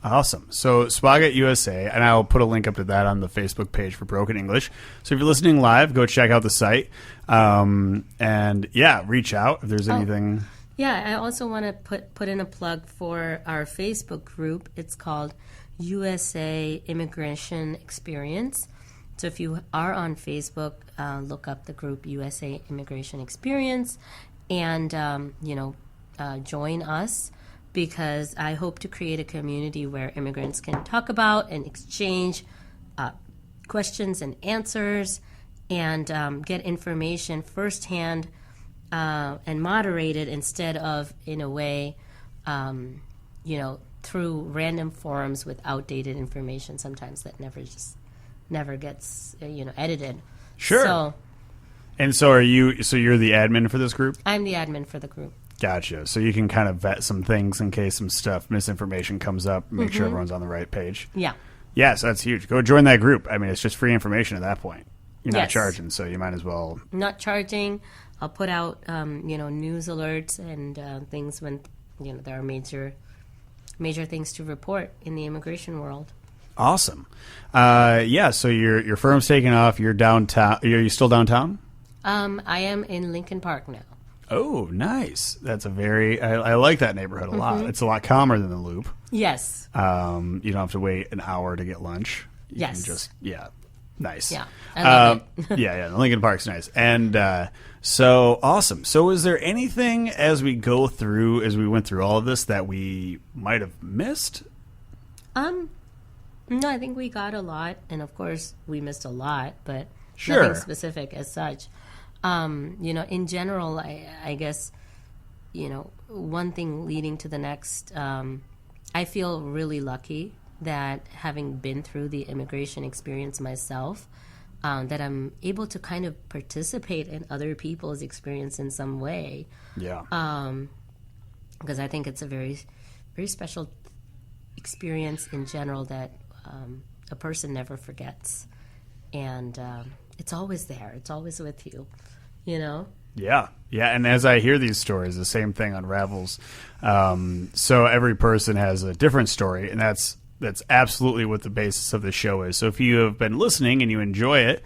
Awesome. So SwagatUSA, and I'll put a link up to that on the Facebook page for Broken English. So if you're listening live, go check out the site. And yeah, reach out if there's anything.
Yeah, I also want to put in a plug for our Facebook group. It's called USA Immigration Experience. So if you are on Facebook, look up the group USA Immigration Experience and, join us, because I hope to create a community where immigrants can talk about and exchange questions and answers and get information firsthand and moderated instead of, in a way, through random forums with outdated information sometimes that never gets edited.
Sure. So you're the admin for this group?
I'm the admin for the group.
Gotcha. So you can kind of vet some things in case some misinformation comes up, make sure everyone's on the right page.
Yeah.
Yeah, so that's huge. Go join that group. I mean, it's just free information at that point. You're not
Yes.
charging, so you might as well.
Not charging. I'll put out, news alerts and things when, there are major things to report in the immigration world.
Awesome. So your firm's taking off. You're downtown. Are you still downtown?
I am in Lincoln Park now.
Oh, nice. That's I like that neighborhood a lot. It's a lot calmer than the Loop.
Yes.
You don't have to wait an hour to get lunch. You
Yes.
can just, nice.
Yeah, I love it.
Yeah, Lincoln Park's nice. And so awesome. So is there anything as we went through all of this that we might have missed?
No, I think we got a lot, and of course we missed a lot, but
Sure.
nothing specific as such. In general, I guess, one thing leading to the next, I feel really lucky that having been through the immigration experience myself, that I'm able to kind of participate in other people's experience in some way.
Yeah.
Because I think it's a very, very special experience in general that a person never forgets. And it's always there. It's always with you,
Yeah. And as I hear these stories, the same thing unravels. So every person has a different story, and that's absolutely what the basis of the show is. So if you have been listening and you enjoy it,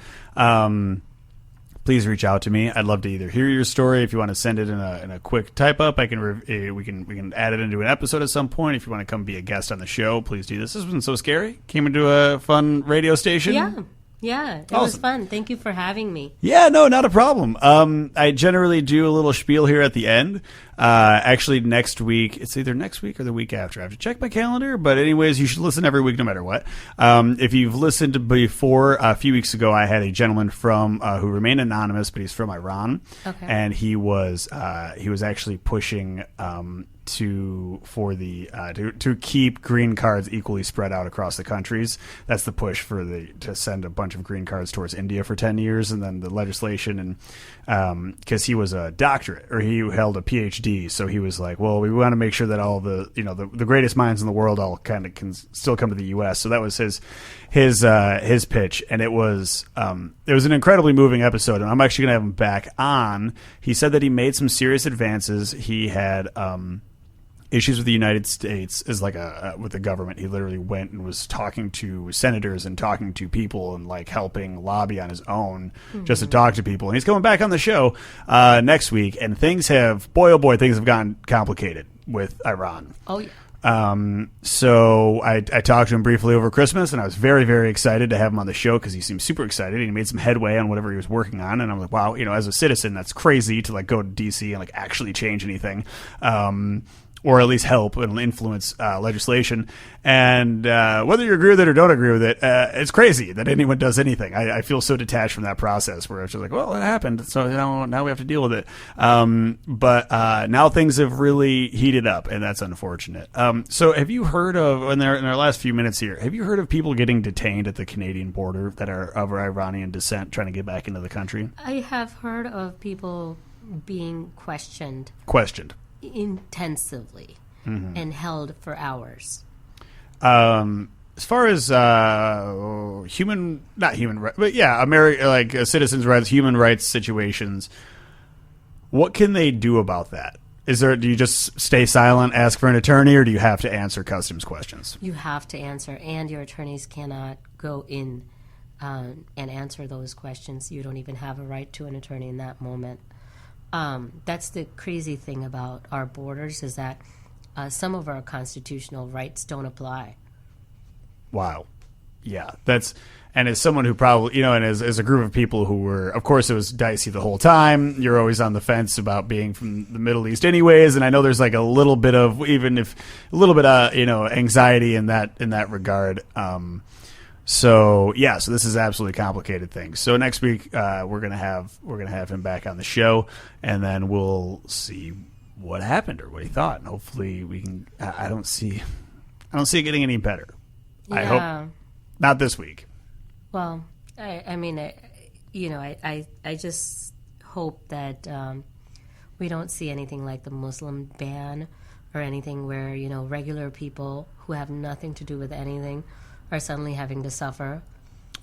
please reach out to me. I'd love to either hear your story. If you want to send it in a quick type up, we can add it into an episode at some point. If you want to come be a guest on the show, please do this. This has been so scary. Came into a fun radio station.
Yeah, it
Awesome.
was fun. Thank you for having me.
Yeah, no, not a problem. I generally do a little spiel here at the end. Actually, next week, it's either next week or the week after. I have to check my calendar, but anyways, you should listen every week no matter what. If you've listened before, a few weeks ago, I had a gentleman from who remained anonymous, but he's from Iran.
Okay.
And he was actually pushing to keep green cards equally spread out across the countries. That's the push to send a bunch of green cards towards India for 10 years, and then the legislation, and because he was a doctorate, or he held a PhD, so he was like, well, we want to make sure that all the greatest minds in the world all kind of can still come to the U.S. So that was his pitch, and it was an incredibly moving episode, and I'm actually gonna have him back on. He said that he made some serious advances. He had issues with the United States is like with the government. He literally went and was talking to senators and talking to people and like helping lobby on his own just to talk to people. And he's coming back on the show next week, and things have gotten complicated with Iran.
Oh yeah.
So I talked to him briefly over Christmas, and I was very, very excited to have him on the show because he seemed super excited. He made some headway on whatever he was working on, and I'm like, wow, as a citizen, that's crazy to like go to DC and like actually change anything. Or at least help and influence legislation. And whether you agree with it or don't agree with it, it's crazy that anyone does anything. I feel so detached from that process where it's just like, well, it happened, so now we have to deal with it. But now things have really heated up, and that's unfortunate. So have you heard of, in our last few minutes here, have you heard of people getting detained at the Canadian border that are of Iranian descent trying to get back into the country?
I have heard of people being questioned intensively and held for hours.
As far as not human rights, but yeah, citizens' rights, human rights situations, what can they do about that? Do you just stay silent, ask for an attorney, or do you have to answer customs questions?
You have to answer, and your attorneys cannot go in and answer those questions. You don't even have a right to an attorney in that moment. That's the crazy thing about our borders is that some of our constitutional rights don't apply.
Wow. Yeah. And as someone who probably, and as a group of people who were, of course, it was dicey the whole time. You're always on the fence about being from the Middle East anyways. And I know there's like a little bit of, anxiety in that regard. So this is absolutely complicated things. So next week we're gonna have him back on the show, and then we'll see what happened or what he thought, and hopefully we can. I don't see it getting any better.
Yeah.
I hope not this week.
Well, I just hope that we don't see anything like the Muslim ban or anything where regular people who have nothing to do with anything are suddenly having to suffer.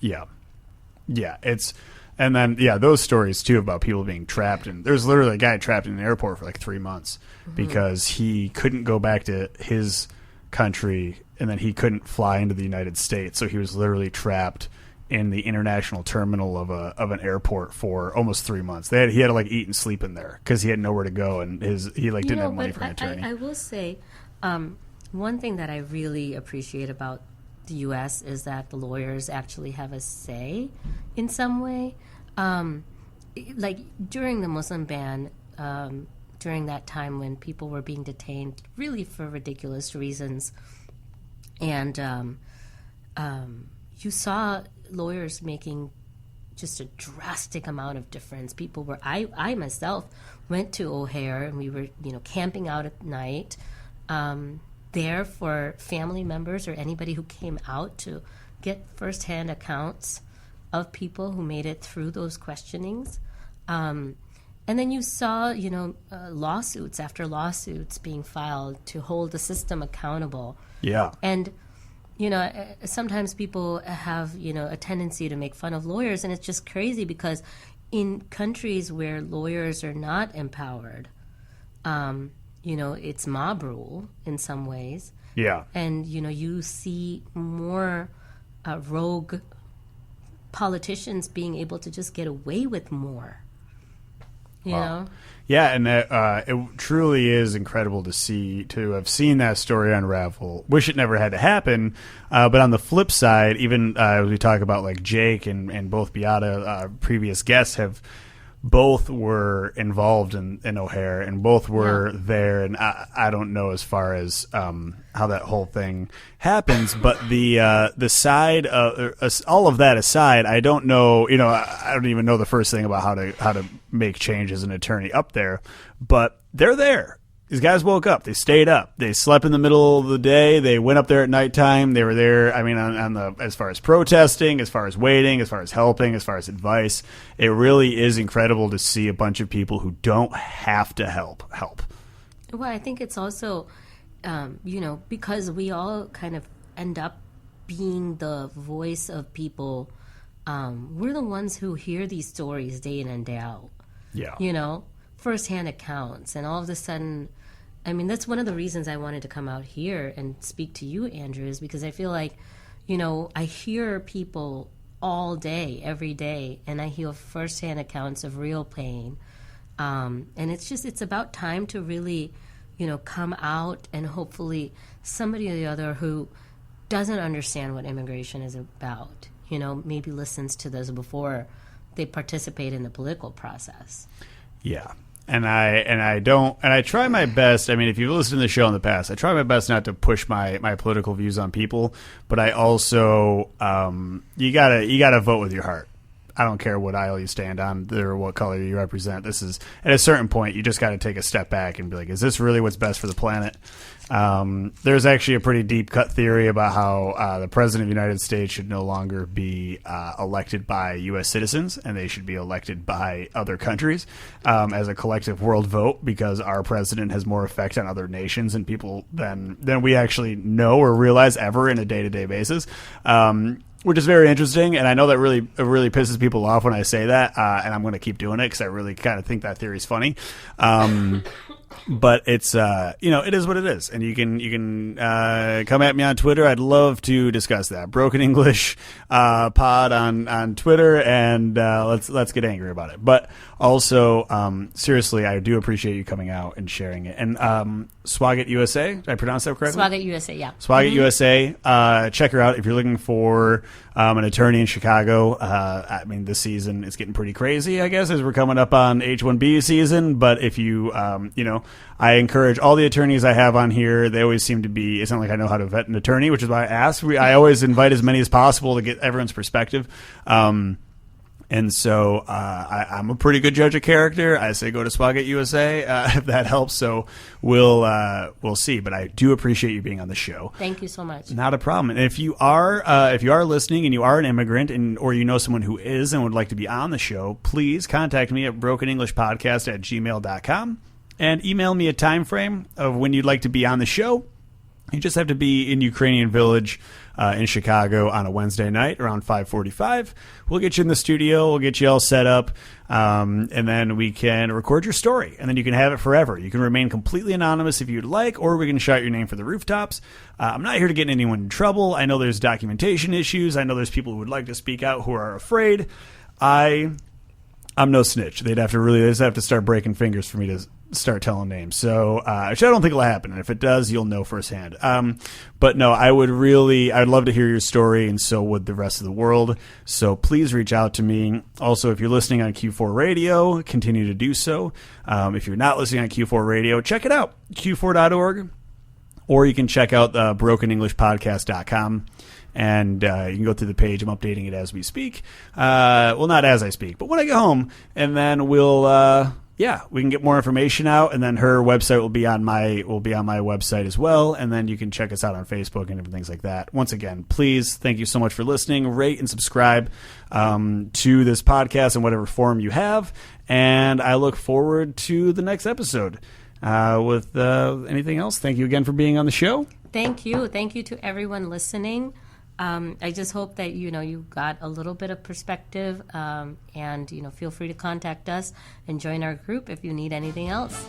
Yeah.
And then those stories too about people being trapped, and there's literally a guy trapped in an airport for like 3 months because he couldn't go back to his country, and then he couldn't fly into the United States, so he was literally trapped in the international terminal of an airport for almost 3 months. He had to like eat and sleep in there because he had nowhere to go, and he didn't have money for an attorney.
I will say, one thing that I really appreciate about the U.S. is that the lawyers actually have a say in some way. Like during the Muslim ban, during that time when people were being detained really for ridiculous reasons, and you saw lawyers making just a drastic amount of difference. People were, I myself went to O'Hare, and we were, camping out at night, there for family members or anybody who came out to get firsthand accounts of people who made it through those questionings. And then you saw, lawsuits after lawsuits being filed to hold the system accountable.
Yeah.
And, sometimes people have, a tendency to make fun of lawyers, and it's just crazy because in countries where lawyers are not empowered, it's mob rule in some ways.
Yeah.
And, you see more rogue politicians being able to just get away with more. You know?
Yeah, and it truly is incredible to have seen that story unravel. Wish it never had to happen. But on the flip side, even as we talk about like Jake and both Beata, previous guests both were involved in O'Hare, and both were there. And I don't know as far as how that whole thing happens, but the side of all of that aside, I don't know. I don't even know the first thing about how to make change as an attorney up there. But they're there. These guys woke up. They stayed up. They slept in the middle of the day. They went up there at nighttime. They were there. I mean, on the as far as protesting, as far as waiting, as far as helping, as far as advice. It really is incredible to see a bunch of people who don't have to help.
Well, I think it's also, because we all kind of end up being the voice of people. We're the ones who hear these stories day in and day out.
Yeah.
Firsthand accounts, and all of a sudden, I mean, that's one of the reasons I wanted to come out here and speak to you, Andrew, is because I feel like, I hear people all day, every day, and I hear firsthand accounts of real pain. And it's about time to really, come out, and hopefully somebody or the other who doesn't understand what immigration is about, maybe listens to this before they participate in the political process.
Yeah. And I try my best. I mean, if you've listened to the show in the past, I try my best not to push my political views on people, but I also, you gotta vote with your heart. I don't care what aisle you stand on or what color you represent. This is, at a certain point, you just got to take a step back and be like, is this really what's best for the planet? There's actually a pretty deep cut theory about how the president of the United States should no longer be elected by U.S. citizens, and they should be elected by other countries as a collective world vote, because our president has more effect on other nations and people than we actually know or realize ever in a day-to-day basis. Which is very interesting, and I know that really pisses people off when I say that, and I'm going to keep doing it because I really kind of think that theory is funny. But it's it is what it is, and you can come at me on Twitter. I'd love to discuss that. Broken English pod on Twitter, and let's get angry about it. But also, seriously, I do appreciate you coming out and sharing it. And SwagatUSA, did I pronounce that correctly?
SwagatUSA, yeah.
SwagatUSA. Check her out if you're looking for an attorney in Chicago. I mean, this season it's getting pretty crazy, I guess, as we're coming up on H-1B season. But if you, I encourage all the attorneys I have on here. They always seem to be, it's not like I know how to vet an attorney, which is why I ask. I always invite as many as possible to get everyone's perspective. And so I'm a pretty good judge of character. I say go to SwagatUSA if that helps. So we'll see. But I do appreciate you being on the show.
Thank you so much.
Not a problem. And if you are listening and you are an immigrant or you know someone who is and would like to be on the show, please contact me at brokenenglishpodcast@gmail.com and email me a time frame of when you'd like to be on the show. You just have to be in Ukrainian Village in Chicago on a Wednesday night around 5:45. We'll get you in the studio. We'll get you all set up, and then we can record your story, and then you can have it forever. You can remain completely anonymous if you'd like, or we can shout your name for the rooftops. I'm not here to get anyone in trouble. I know there's documentation issues. I know there's people who would like to speak out who are afraid. I'm no snitch. They just have to start breaking fingers for me to start telling names. So, which I don't think will happen. And if it does, you'll know firsthand. But no, I'd love to hear your story, and so would the rest of the world. So please reach out to me. Also, if you're listening on Q4 Radio, continue to do so. If you're not listening on Q4 Radio, check it out, q4.org, or you can check out brokenenglishpodcast.com. And you can go through the page. I'm updating it as we speak. Well, not as I speak, but when I get home. And then we can get more information out. And then her website will be on my website as well. And then you can check us out on Facebook and different things like that. Once again, please, thank you so much for listening. Rate and subscribe to this podcast in whatever form you have. And I look forward to the next episode. With anything else, thank you again for being on the show.
Thank you. Thank you to everyone listening. I just hope that, you got a little bit of perspective, and, feel free to contact us and join our group if you need anything else.